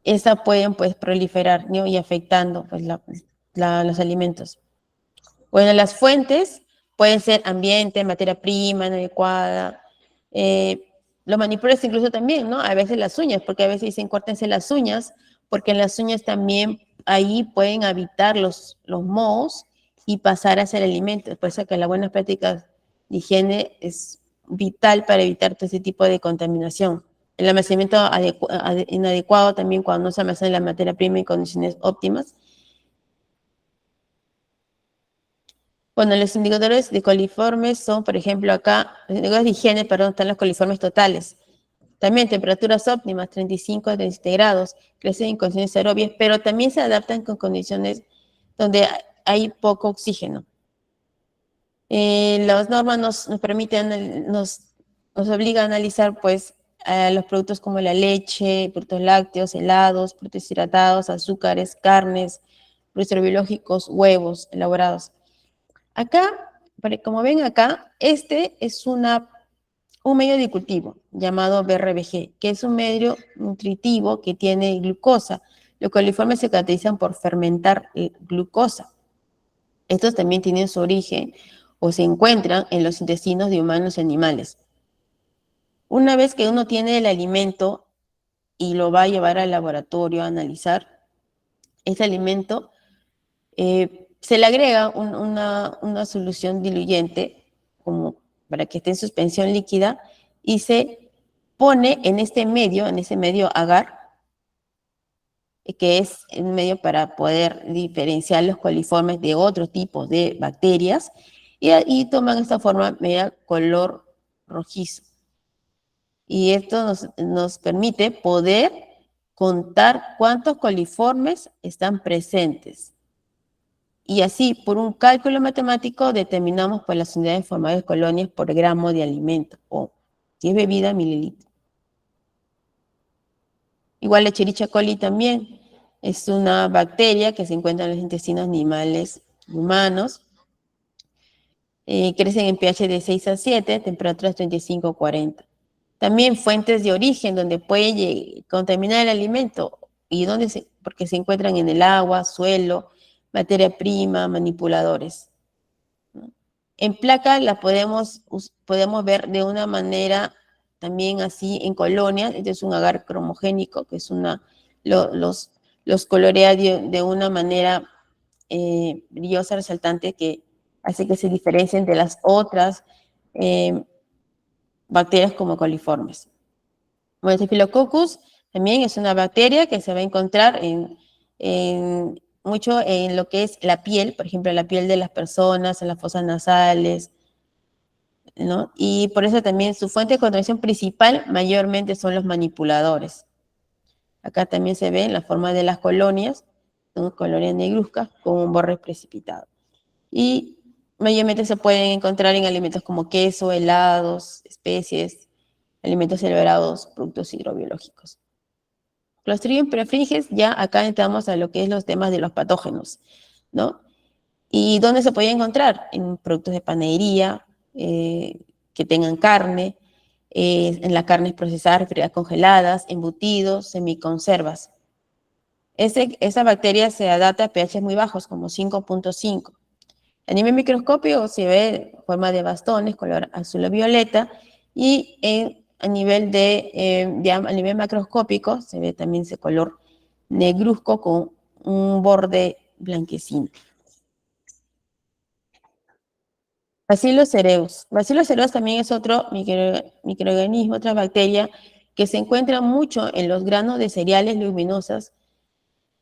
estas pueden pues proliferar, ¿no? Y afectando pues, los alimentos. Bueno, las fuentes pueden ser ambiente, materia prima inadecuada, los manipuladores incluso también, ¿no? A veces las uñas, porque a veces dicen córtense las uñas, porque en las uñas también ahí pueden habitar los mohos y pasar a ser alimentos. Por eso que las buenas prácticas de higiene es vital para evitar todo ese tipo de contaminación. El almacenamiento inadecuado también cuando no se almacena la materia prima en condiciones óptimas. Bueno, los indicadores de coliformes son, por ejemplo, acá, los indicadores de higiene, perdón, están los coliformes totales. También temperaturas óptimas, 35 a 37 grados, crecen en condiciones aerobias, pero también se adaptan con condiciones donde hay poco oxígeno. Las normas nos permiten, nos obligan a analizar, pues, los productos como la leche, productos lácteos, helados, productos hidratados, azúcares, carnes, productos biológicos, huevos elaborados. Acá, como ven acá, este es un medio de cultivo llamado BRBG, que es un medio nutritivo que tiene glucosa. Los coliformes se caracterizan por fermentar glucosa. Estos también tienen su origen o se encuentran en los intestinos de humanos y animales. Una vez que uno tiene el alimento y lo va a llevar al laboratorio a analizar, ese alimento se le agrega una solución diluyente como para que esté en suspensión líquida y se pone en ese medio agar, que es un medio para poder diferenciar los coliformes de otros tipos de bacterias, y toman esta forma media color rojizo. Y esto nos permite poder contar cuántos coliformes están presentes. Y así, por un cálculo matemático, determinamos pues, las unidades formales de colonias por gramo de alimento, o si es bebida, mililitro. Igual la Escherichia coli también es una bacteria que se encuentra en los intestinos animales humanos. Crecen en pH de 6 a 7, temperaturas 35 a 40. También fuentes de origen donde puede contaminar el alimento, y porque se encuentran en el agua, suelo, materia prima, manipuladores. En placa la podemos ver de una manera también así en colonias. Este es un agar cromogénico, que es los colorea de una manera brillosa, resaltante, que hace que se diferencien de las otras bacterias como coliformes. Bueno, Staphylococcus también es una bacteria que se va a encontrar mucho en lo que es la piel, por ejemplo, la piel de las personas, en las fosas nasales, ¿no? Y por eso también su fuente de contaminación principal mayormente son los manipuladores. Acá también se ve en la forma de las colonias, son colonias negruzcas con un borde precipitado. Y mayormente se pueden encontrar en alimentos como queso, helados, especies, alimentos elaborados, productos hidrobiológicos. Clostridium perfringens, ya acá entramos a lo que es los temas de los patógenos, ¿no? ¿Y dónde se puede encontrar? En productos de panadería, que tengan carne, en las carnes procesadas, refrigeradas, congeladas, embutidos, semiconservas. Esa bacteria se adapta a pH muy bajos, como 5.5. A nivel microscópico se ve en forma de bastones, color azul o violeta, y a nivel macroscópico se ve también ese color negruzco con un borde blanquecino. Bacillus cereus. Bacillus cereus también es otro microorganismo, otra bacteria que se encuentra mucho en los granos de cereales leguminosas,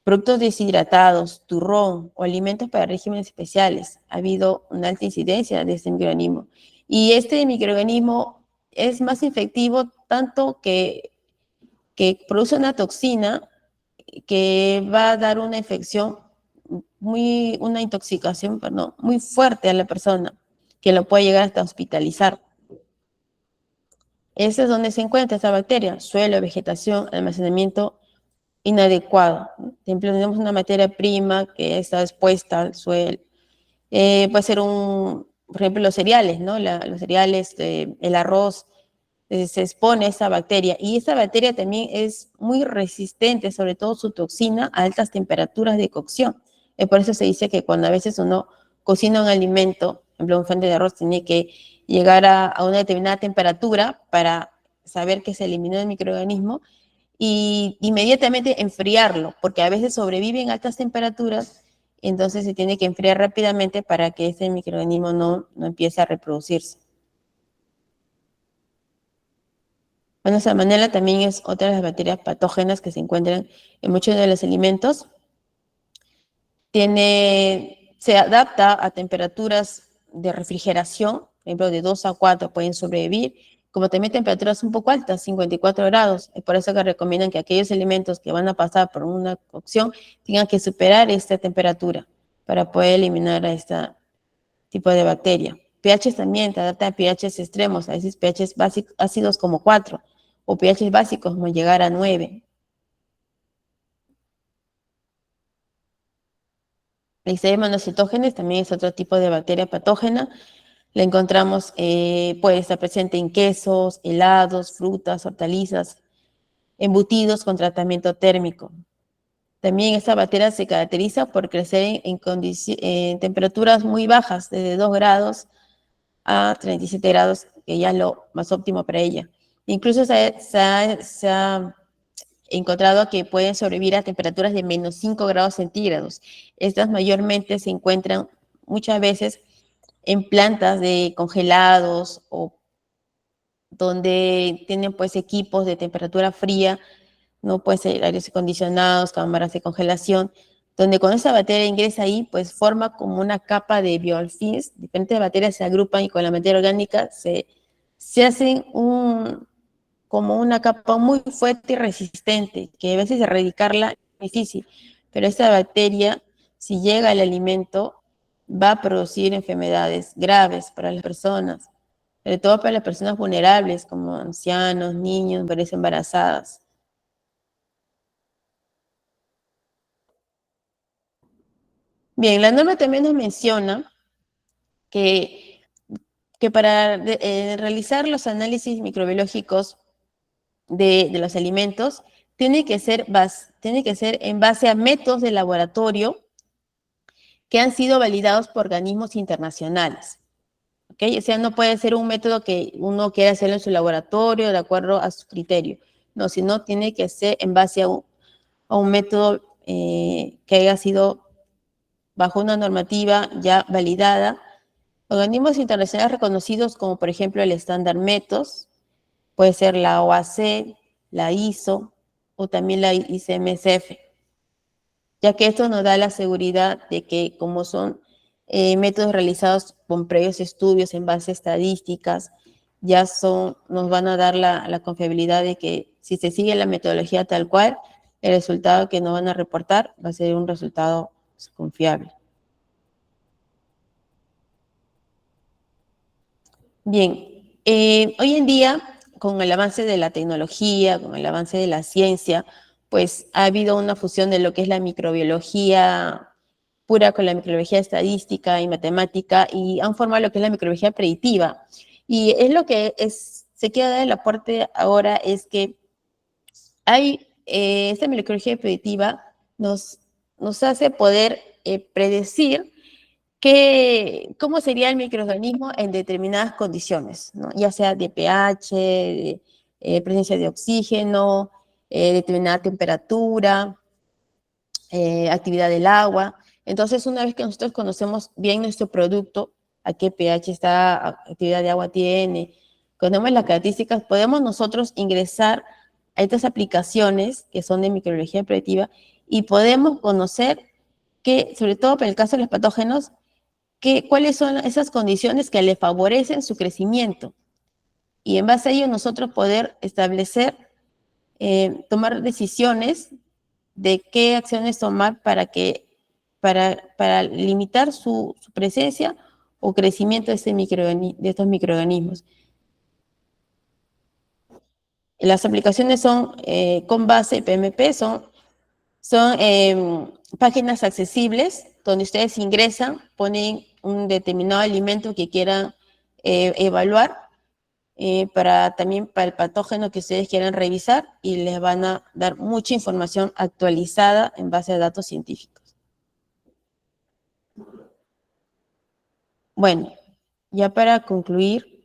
productos deshidratados, turrón o alimentos para regímenes especiales. Ha habido una alta incidencia de este microorganismo. Y este microorganismo es más efectivo tanto que produce una toxina que va a dar una infección, una intoxicación, perdón, muy fuerte a la persona, que lo puede llegar hasta hospitalizar. Ese es donde se encuentra esta bacteria: suelo, vegetación, almacenamiento inadecuado. Tenemos una materia prima que está expuesta al suelo. Puede ser por ejemplo, los cereales, ¿no? Los cereales, el arroz, se expone a esa bacteria. Y esta bacteria también es muy resistente, sobre todo su toxina, a altas temperaturas de cocción. Por eso se dice que cuando a veces uno cocina un alimento, por ejemplo, un fuente de arroz, tiene que llegar a una determinada temperatura para saber que se eliminó el microorganismo, y inmediatamente enfriarlo, porque a veces sobrevive en altas temperaturas, entonces se tiene que enfriar rápidamente para que ese microorganismo no empiece a reproducirse. Bueno, salmonela también es otra de las bacterias patógenas que se encuentran en muchos de los alimentos. Se adapta a temperaturas de refrigeración, por ejemplo, de 2 a 4 pueden sobrevivir, como también temperaturas un poco altas, 54 grados. Es por eso que recomiendan que aquellos alimentos que van a pasar por una cocción tengan que superar esta temperatura para poder eliminar a este tipo de bacteria. pH también te adapta a pH extremos, a veces pH básicos, ácidos como 4, o pH básicos como llegar a 9. La Listeria monocytogenes también es otro tipo de bacteria patógena. La encontramos, puede estar presente en quesos, helados, frutas, hortalizas, embutidos con tratamiento térmico. También esta bacteria se caracteriza por crecer en temperaturas muy bajas, desde 2 grados a 37 grados, que ya es lo más óptimo para ella. Incluso se ha encontrado que pueden sobrevivir a temperaturas de menos 5 grados centígrados. Estas mayormente se encuentran muchas veces en plantas de congelados o donde tienen pues equipos de temperatura fría, no puede ser aires acondicionados, cámaras de congelación, donde cuando esa bacteria ingresa ahí, pues forma como una capa de biofilms, diferentes bacterias se agrupan y con la materia orgánica se hacen como una capa muy fuerte y resistente, que a veces erradicarla es difícil, pero esta bacteria, si llega al alimento, va a producir enfermedades graves para las personas, sobre todo para las personas vulnerables, como ancianos, niños, mujeres embarazadas. Bien, la norma también nos menciona que, que para realizar los análisis microbiológicos de los alimentos, tiene que ser en base a métodos de laboratorio que han sido validados por organismos internacionales. ¿Okay? O sea, no puede ser un método que uno quiera hacerlo en su laboratorio de acuerdo a su criterio. No, sino tiene que ser en base a un método que haya sido bajo una normativa ya validada. Organismos internacionales reconocidos como por ejemplo el Standard Methods, puede ser la OAC, la ISO o también la ICMSF, ya que esto nos da la seguridad de que como son métodos realizados con previos estudios en base a estadísticas, nos van a dar la confiabilidad de que si se sigue la metodología tal cual, el resultado que nos van a reportar va a ser un resultado confiable. Bien, hoy en día, con el avance de la tecnología, con el avance de la ciencia, pues ha habido una fusión de lo que es la microbiología pura con la microbiología estadística y matemática y han formado lo que es la microbiología predictiva. Y es lo que se queda del aporte ahora es que esta microbiología predictiva nos hace poder predecir cómo sería el microorganismo en determinadas condiciones, ¿no? Ya sea de pH, de presencia de oxígeno, determinada temperatura, actividad del agua. Entonces, una vez que nosotros conocemos bien nuestro producto, a qué pH está, actividad de agua tiene, conocemos las características, podemos nosotros ingresar a estas aplicaciones que son de microbiología predictiva y podemos conocer que, sobre todo para el caso de los patógenos, cuáles son esas condiciones que le favorecen su crecimiento. Y en base a ello nosotros poder establecer, tomar decisiones de qué acciones tomar para limitar su presencia o crecimiento de estos microorganismos. Las aplicaciones son con base PMP, son páginas accesibles donde ustedes ingresan, ponen un determinado alimento que quieran evaluar también para el patógeno que ustedes quieran revisar y les van a dar mucha información actualizada en base a datos científicos. Bueno, ya para concluir,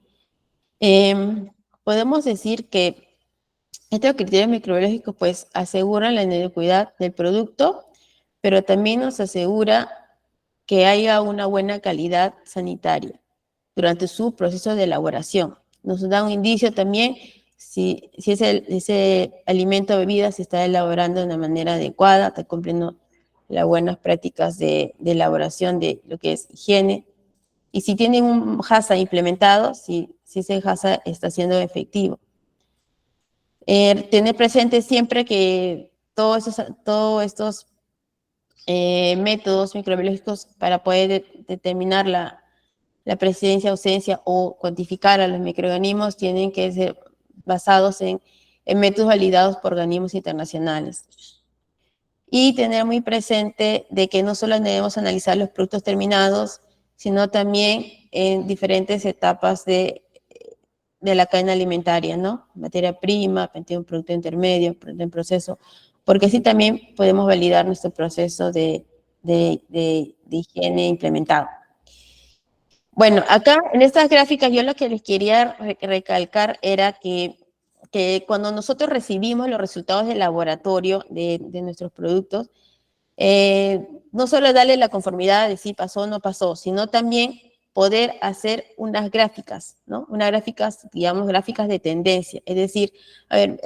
podemos decir que estos criterios microbiológicos pues aseguran la inocuidad del producto, pero también nos asegura que haya una buena calidad sanitaria durante su proceso de elaboración. Nos da un indicio también si ese alimento o bebida se está elaborando de una manera adecuada, está cumpliendo las buenas prácticas de elaboración de lo que es higiene. Y si tienen un HACCP implementado, si ese HACCP está siendo efectivo. Tener presente siempre que todos estos métodos microbiológicos para poder determinar la presencia, ausencia o cuantificar a los microorganismos tienen que ser basados en métodos validados por organismos internacionales. Y tener muy presente de que no solo debemos analizar los productos terminados, sino también en diferentes etapas de la cadena alimentaria, ¿no? Materia prima, un producto intermedio, producto en proceso, porque así también podemos validar nuestro proceso de higiene implementado. Bueno, acá en estas gráficas yo lo que les quería recalcar era que cuando nosotros recibimos los resultados del laboratorio de nuestros productos, no solo darle la conformidad de si pasó o no pasó, sino también poder hacer unas gráficas, ¿no? Unas gráficas, digamos, gráficas de tendencia. Es decir, a ver,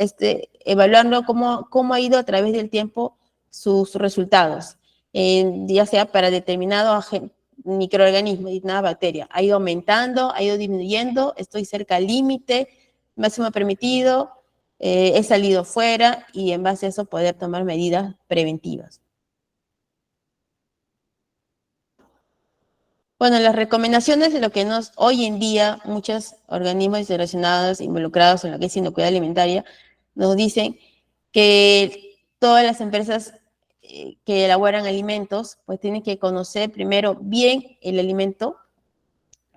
evaluando cómo ha ido a través del tiempo sus resultados, ya sea para determinado microorganismo, una bacteria. Ha ido aumentando, ha ido disminuyendo, estoy cerca al límite máximo permitido, he salido fuera y en base a eso poder tomar medidas preventivas. Bueno, las recomendaciones de lo que hoy en día muchos organismos relacionados, involucrados en lo que es inocuidad alimentaria, nos dicen que todas las empresas que elaboran alimentos, pues tienen que conocer primero bien el alimento,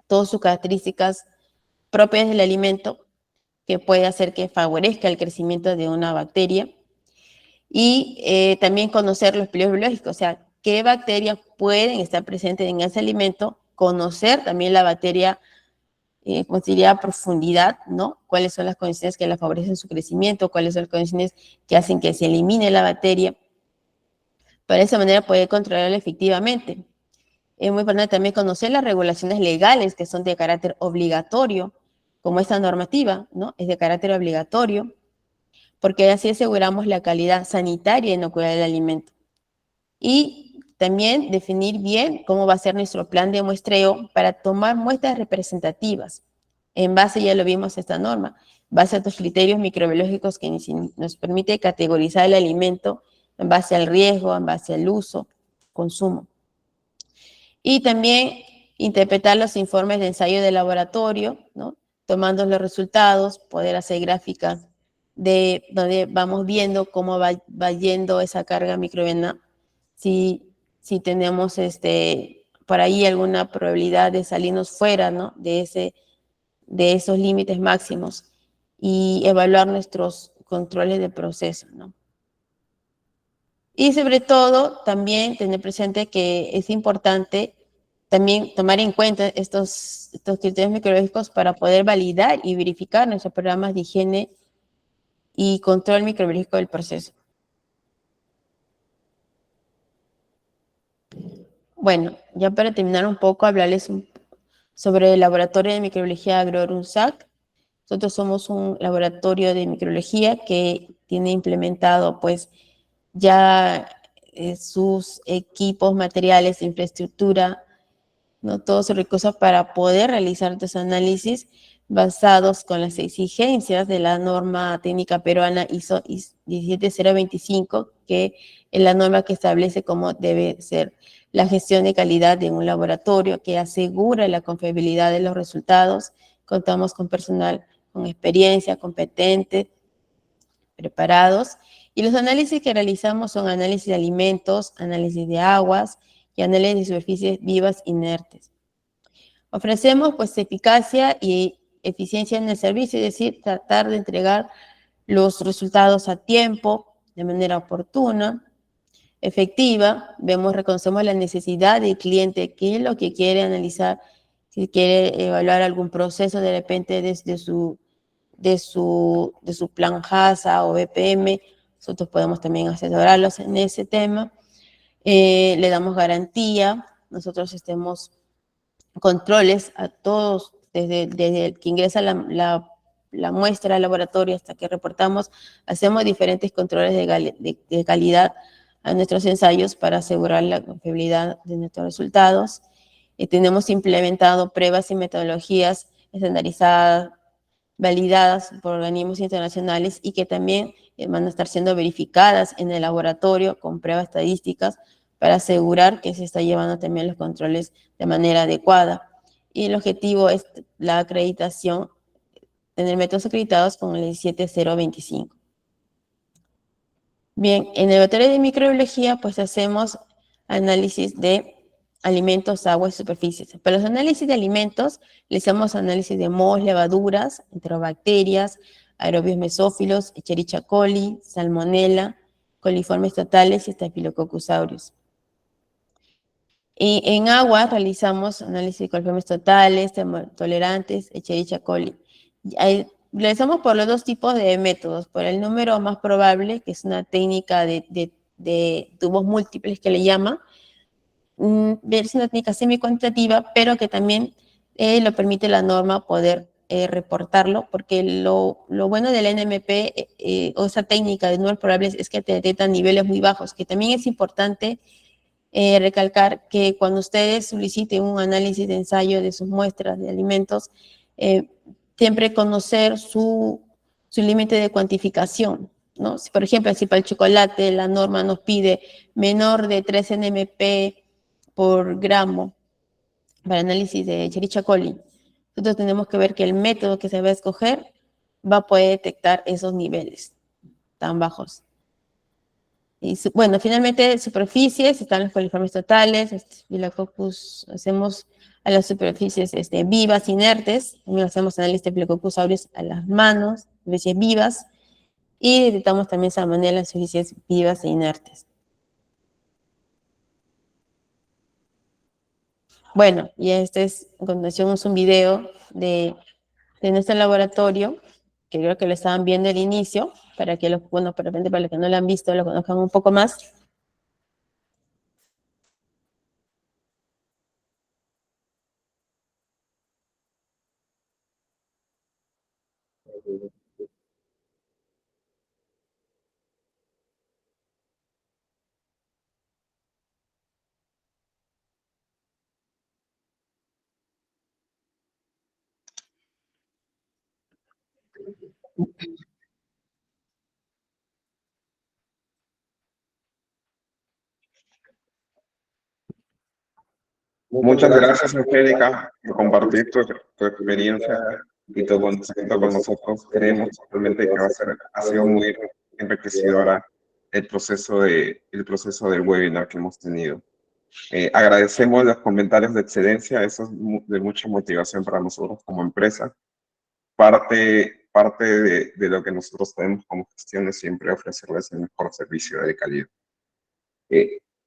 todas sus características propias del alimento, que puede hacer que favorezca el crecimiento de una bacteria, y también conocer los peligros biológicos, o sea, qué bacterias pueden estar presentes en ese alimento, conocer también la bacteria, como diría, a profundidad, ¿no? Cuáles son las condiciones que la favorecen su crecimiento, cuáles son las condiciones que hacen que se elimine la bacteria, para de esa manera poder controlarla efectivamente. Es muy importante también conocer las regulaciones legales que son de carácter obligatorio, como esta normativa, ¿no? Es de carácter obligatorio, porque así aseguramos la calidad sanitaria y inocuidad del alimento. Y también definir bien cómo va a ser nuestro plan de muestreo para tomar muestras representativas. En base, ya lo vimos esta norma, en base a estos criterios microbiológicos que nos permite categorizar el alimento en base al riesgo, en base al uso, consumo. Y también interpretar los informes de ensayo de laboratorio, ¿no? Tomando los resultados, poder hacer gráficas de donde vamos viendo cómo va yendo esa carga microbiana, si tenemos por ahí alguna probabilidad de salirnos fuera, ¿no? de esos límites máximos, y evaluar nuestros controles de proceso, ¿no? Y sobre todo, también tener presente que es importante también tomar en cuenta estos criterios microbiológicos para poder validar y verificar nuestros programas de higiene y control microbiológico del proceso. Bueno, ya para terminar un poco, hablarles sobre el Laboratorio de Microbiología AgroRunSac. Nosotros somos un laboratorio de microbiología que tiene implementado pues ya sus equipos, materiales, infraestructura, ¿no? Todos sus recursos para poder realizar estos análisis basados con las exigencias de la norma técnica peruana ISO 17025, que es la norma que establece cómo debe ser la gestión de calidad de un laboratorio, que asegura la confiabilidad de los resultados. Contamos con personal con experiencia, competente, preparados, y los análisis que realizamos son análisis de alimentos, análisis de aguas y análisis de superficies vivas inertes. Ofrecemos pues eficacia y eficiencia en el servicio, es decir, tratar de entregar los resultados a tiempo, de manera oportuna, efectiva. Reconocemos la necesidad del cliente, qué es lo que quiere analizar, si quiere evaluar algún proceso de repente desde su plan HACCP o BPM, nosotros podemos también asesorarlos en ese tema. Le damos garantía, nosotros controles a todos, desde el que ingresa la muestra al laboratorio hasta que reportamos, hacemos diferentes controles de calidad a nuestros ensayos para asegurar la confiabilidad de nuestros resultados. Tenemos implementado pruebas y metodologías estandarizadas, validadas por organismos internacionales y que también van a estar siendo verificadas en el laboratorio con pruebas estadísticas para asegurar que se está llevando también los controles de manera adecuada. Y el objetivo es la acreditación, tener métodos acreditados con el 17025. Bien, en el laboratorio de microbiología pues hacemos análisis de alimentos, agua y superficies. Para los análisis de alimentos, les hacemos análisis de mohos, levaduras, enterobacterias, aerobios mesófilos, Escherichia coli, salmonella, coliformes totales y Staphylococcus aureus. Y en agua realizamos análisis de coliformes totales, tolerantes, Escherichia coli. Realizamos por los dos tipos de métodos, por el número más probable, que es una técnica de tubos múltiples que le llama, es una técnica semi-cuantitativa, pero que también lo permite la norma poder reportarlo, porque lo bueno del NMP o esa técnica de números probables es que te detecta niveles muy bajos, que también es importante recalcar que cuando ustedes soliciten un análisis de ensayo de sus muestras de alimentos, siempre conocer su límite de cuantificación, ¿no? Si, por ejemplo, si para el chocolate la norma nos pide menor de 3 NMP por gramo para análisis de Escherichia coli, nosotros tenemos que ver que el método que se va a escoger va a poder detectar esos niveles tan bajos. Y bueno, finalmente superficies, están los coliformes totales, Staphylococcus, hacemos a las superficies vivas, inertes, también hacemos análisis de Staphylococcus aureus a las manos, especies vivas, y detectamos también salmonella en superficies vivas e inertes. Bueno, y este es, a continuación, es un video de nuestro laboratorio, que creo que lo estaban viendo al inicio, para que bueno, de repente para los que no lo han visto, lo conozcan un poco más. Muchas gracias, Angélica, por compartir tu experiencia y tu conocimiento con nosotros. Creemos realmente que ha sido muy enriquecedora el proceso del webinar que hemos tenido. Agradecemos los comentarios de excelencia, eso es de mucha motivación para nosotros como empresa. Parte de lo que nosotros tenemos como gestión es siempre ofrecerles el mejor servicio de calidad.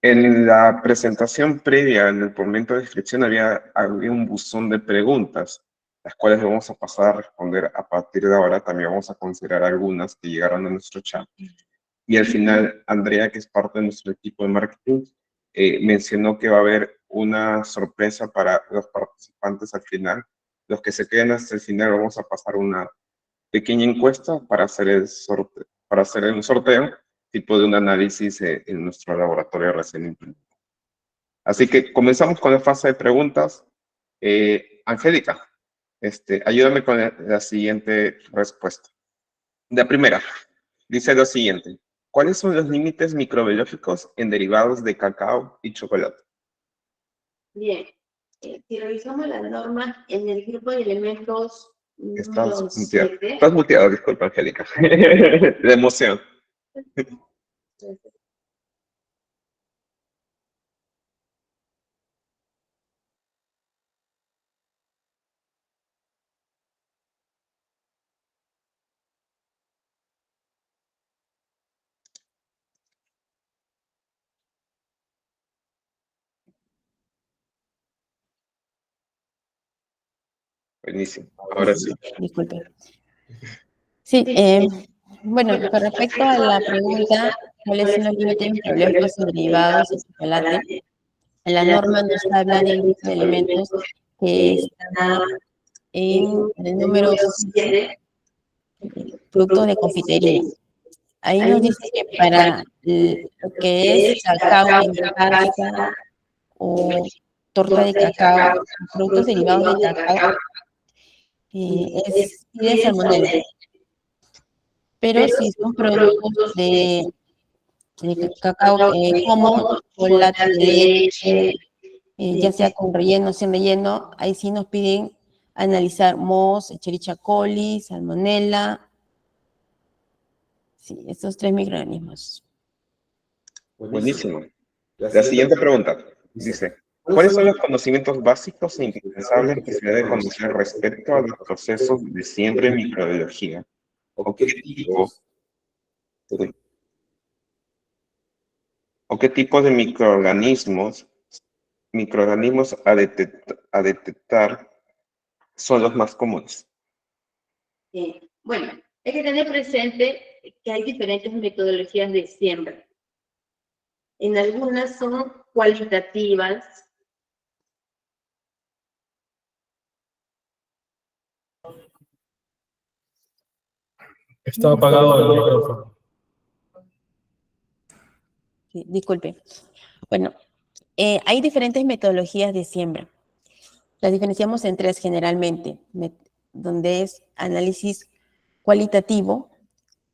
En la presentación previa, en el momento de descripción, había un buzón de preguntas, las cuales vamos a pasar a responder a partir de ahora. También vamos a considerar algunas que llegaron a nuestro chat. Y al final, Andrea, que es parte de nuestro equipo de marketing, mencionó que va a haber una sorpresa para los participantes al final. Los que se queden hasta el final, vamos a pasar una pequeña encuesta para hacer un sorteo tipo de un análisis en nuestro laboratorio recién implementado. Así que comenzamos con la fase de preguntas. Angélica, ayúdame con la siguiente respuesta. La primera, dice lo siguiente: ¿cuáles son los límites microbiológicos en derivados de cacao y chocolate? Bien, si revisamos las normas en el grupo de elementos Estás muteado, disculpa, Angélica. De emoción. Buenísimo, ahora sí. Disculpe. Sí, bueno, con respecto a la pregunta, ¿cuáles son los límites microbiológicos derivados de chocolate? La norma nos habla de un grupo de elementos que está en el número 7, productos de confitería. Ahí nos dice que para lo que es cacao en salsa o torta de cacao, productos derivados de cacao, piden salmonella. Pero si son productos de cacao como chocolate de leche, ya sea con relleno o sin relleno, ahí sí nos piden analizar Moss, Escherichia coli, salmonella, sí, estos 3 microorganismos. Buenísimo. La siguiente pregunta dice, ¿cuáles son los conocimientos básicos e indispensables que se debe conocer respecto a los procesos de siembra en microbiología? ¿O qué tipo de microorganismos a detectar son los más comunes? Bueno, hay que tener presente que hay diferentes metodologías de siembra. En algunas son cualitativas. Está apagado el micrófono. Sí, disculpe. Bueno, hay diferentes metodologías de siembra. Las diferenciamos en 3 generalmente, donde es análisis cualitativo,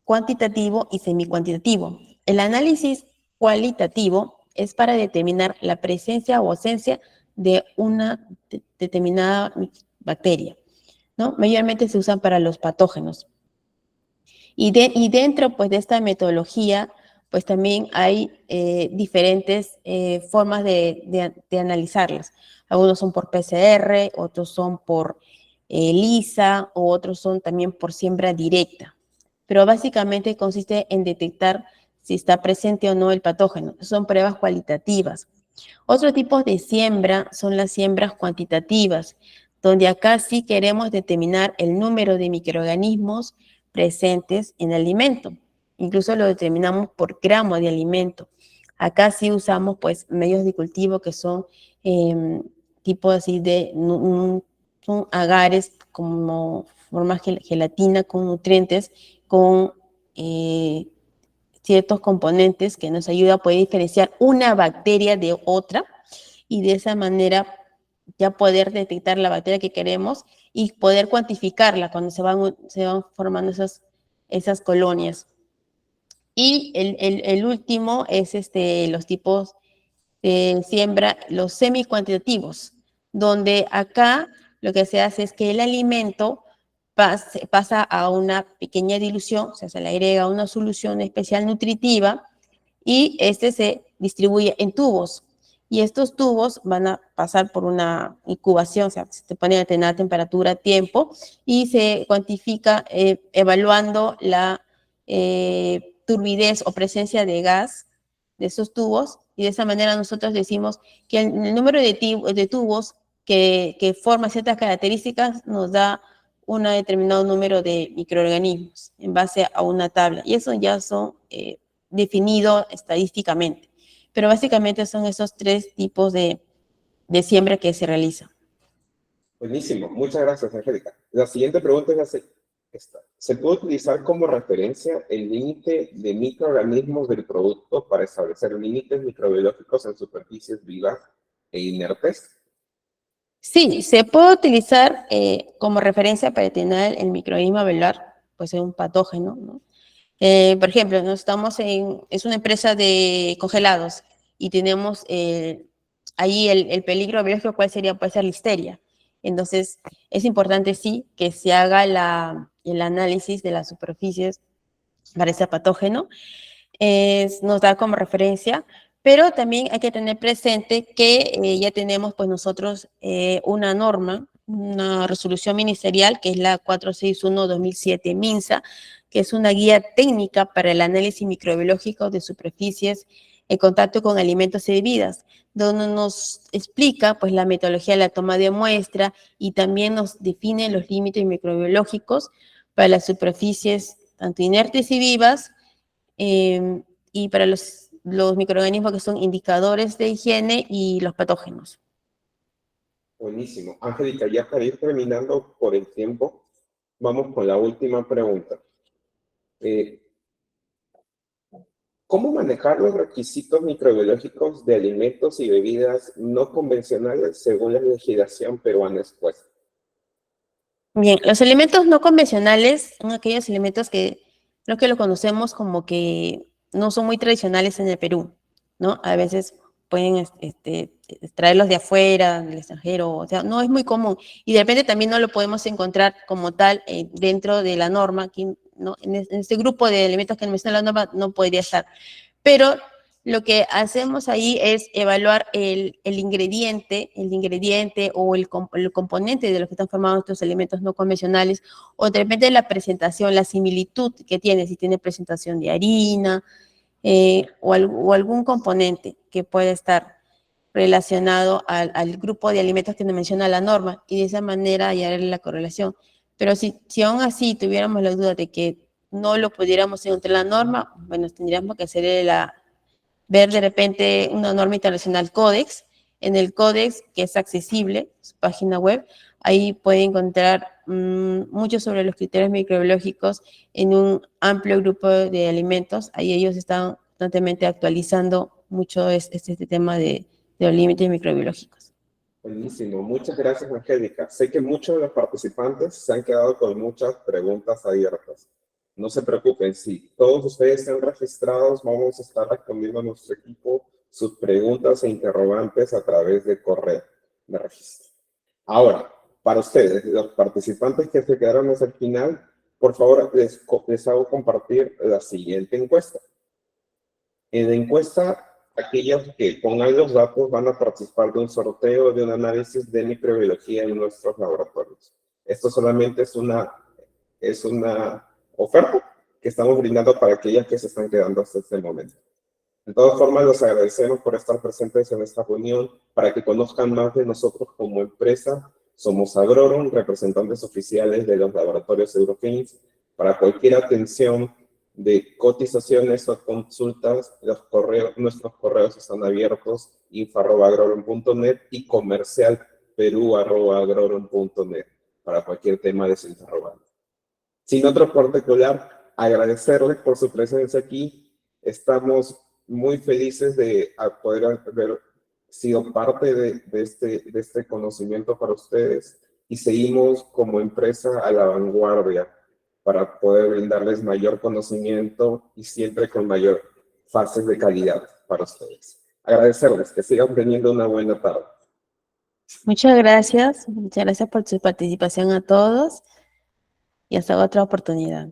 cuantitativo y semicuantitativo. El análisis cualitativo es para determinar la presencia o ausencia de una determinada bacteria, ¿no? Mayormente se usan para los patógenos. Y dentro, pues, de esta metodología, pues también hay diferentes formas de analizarlas. Algunos son por PCR, otros son por ELISA, o otros son también por siembra directa. Pero básicamente consiste en detectar si está presente o no el patógeno. Son pruebas cualitativas. Otro tipo de siembra son las siembras cuantitativas, donde acá sí queremos determinar el número de microorganismos presentes en el alimento. Incluso lo determinamos por gramo de alimento. Acá sí usamos pues medios de cultivo que son tipo así de son agares como forma gelatina con nutrientes, con ciertos componentes que nos ayuda a poder diferenciar una bacteria de otra y de esa manera ya poder detectar la bacteria que queremos y poder cuantificarla cuando se van formando esas colonias. Y el último es los tipos de siembra, los semi-cuantitativos, donde acá lo que se hace es que el alimento pasa a una pequeña dilución, o sea, se le agrega una solución especial nutritiva y se distribuye en tubos. Y estos tubos van a pasar por una incubación, o sea, se te pone a determinada temperatura, tiempo, y se cuantifica evaluando la turbidez o presencia de gas de esos tubos, y de esa manera nosotros decimos que el número de tubos que forma ciertas características nos da un determinado número de microorganismos en base a una tabla. Y eso ya son definido estadísticamente. Pero básicamente son esos 3 tipos de siembra que se realizan. Buenísimo, muchas gracias, Angélica. La siguiente pregunta es esta. ¿Se puede utilizar como referencia el límite de microorganismos del producto para establecer límites microbiológicos en superficies vivas e inertes? Sí, se puede utilizar como referencia para determinar el microorganismo a velar, pues es un patógeno, ¿no? Por ejemplo, es una empresa de congelados y tenemos ahí el peligro biológico, ¿cuál sería? Puede ser listeria. Entonces, es importante, sí, que se haga el análisis de las superficies para ese patógeno. Nos da como referencia, pero también hay que tener presente que ya tenemos pues nosotros una norma, una resolución ministerial, que es la 461-2007 MINSA, que es una guía técnica para el análisis microbiológico de superficies en contacto con alimentos y bebidas, donde nos explica pues la metodología de la toma de muestra y también nos define los límites microbiológicos para las superficies tanto inertes y vivas, y para los microorganismos que son indicadores de higiene y los patógenos. Buenísimo. Angélica, ya para ir terminando por el tiempo, vamos con la última pregunta. ¿Cómo manejar los requisitos microbiológicos de alimentos y bebidas no convencionales según la legislación peruana expuesta? Bien, los alimentos no convencionales son aquellos alimentos que creo que lo conocemos como que no son muy tradicionales en el Perú, ¿no? A veces pueden traerlos de afuera, del extranjero, o sea, no es muy común. Y de repente también no lo podemos encontrar como tal dentro de la norma, aquí, ¿no? En este grupo de alimentos que menciona la norma no podría estar. Pero lo que hacemos ahí es evaluar el ingrediente o el componente de lo que están formados estos alimentos no convencionales, o de repente la presentación, la similitud que tiene, si tiene presentación de harina, o algún componente que pueda estar relacionado al grupo de alimentos que nos menciona la norma, y de esa manera hallar la correlación. Pero si aún así tuviéramos la duda de que no lo pudiéramos encontrar en la norma, bueno, tendríamos que hacer ver de repente una norma internacional Codex. En el Codex, que es accesible, su página web, ahí puede encontrar mucho sobre los criterios microbiológicos en un amplio grupo de alimentos. Ahí ellos están constantemente actualizando mucho este tema de los límites microbiológicos. Buenísimo, muchas gracias, Angélica. Sé que muchos de los participantes se han quedado con muchas preguntas abiertas. No se preocupen, si todos ustedes están registrados, vamos a estar respondiendo a nuestro equipo sus preguntas e interrogantes a través de correo de registro. Ahora, para ustedes, los participantes que se quedaron hasta el final, por favor, les hago compartir la siguiente encuesta. En la encuesta, aquellos que pongan los datos van a participar de un sorteo de un análisis de microbiología en nuestros laboratorios. Esto solamente es una oferta que estamos brindando para aquellas que se están quedando hasta este momento. De todas formas, los agradecemos por estar presentes en esta reunión, para que conozcan más de nosotros como empresa. Somos Agrorum, representantes oficiales de los laboratorios Eurofins. Para cualquier atención de cotizaciones o consultas, nuestros correos están abiertos, info@agrorum.net y comercialperu@agrorum.net para cualquier tema de su interrogante. Sin otro particular, agradecerles por su presencia aquí. Estamos muy felices de poder haber sido parte de este conocimiento para ustedes, y seguimos como empresa a la vanguardia para poder brindarles mayor conocimiento y siempre con mayor fases de calidad para ustedes. Agradecerles, que sigan teniendo una buena tarde. Muchas gracias por su participación a todos, y hasta otra oportunidad.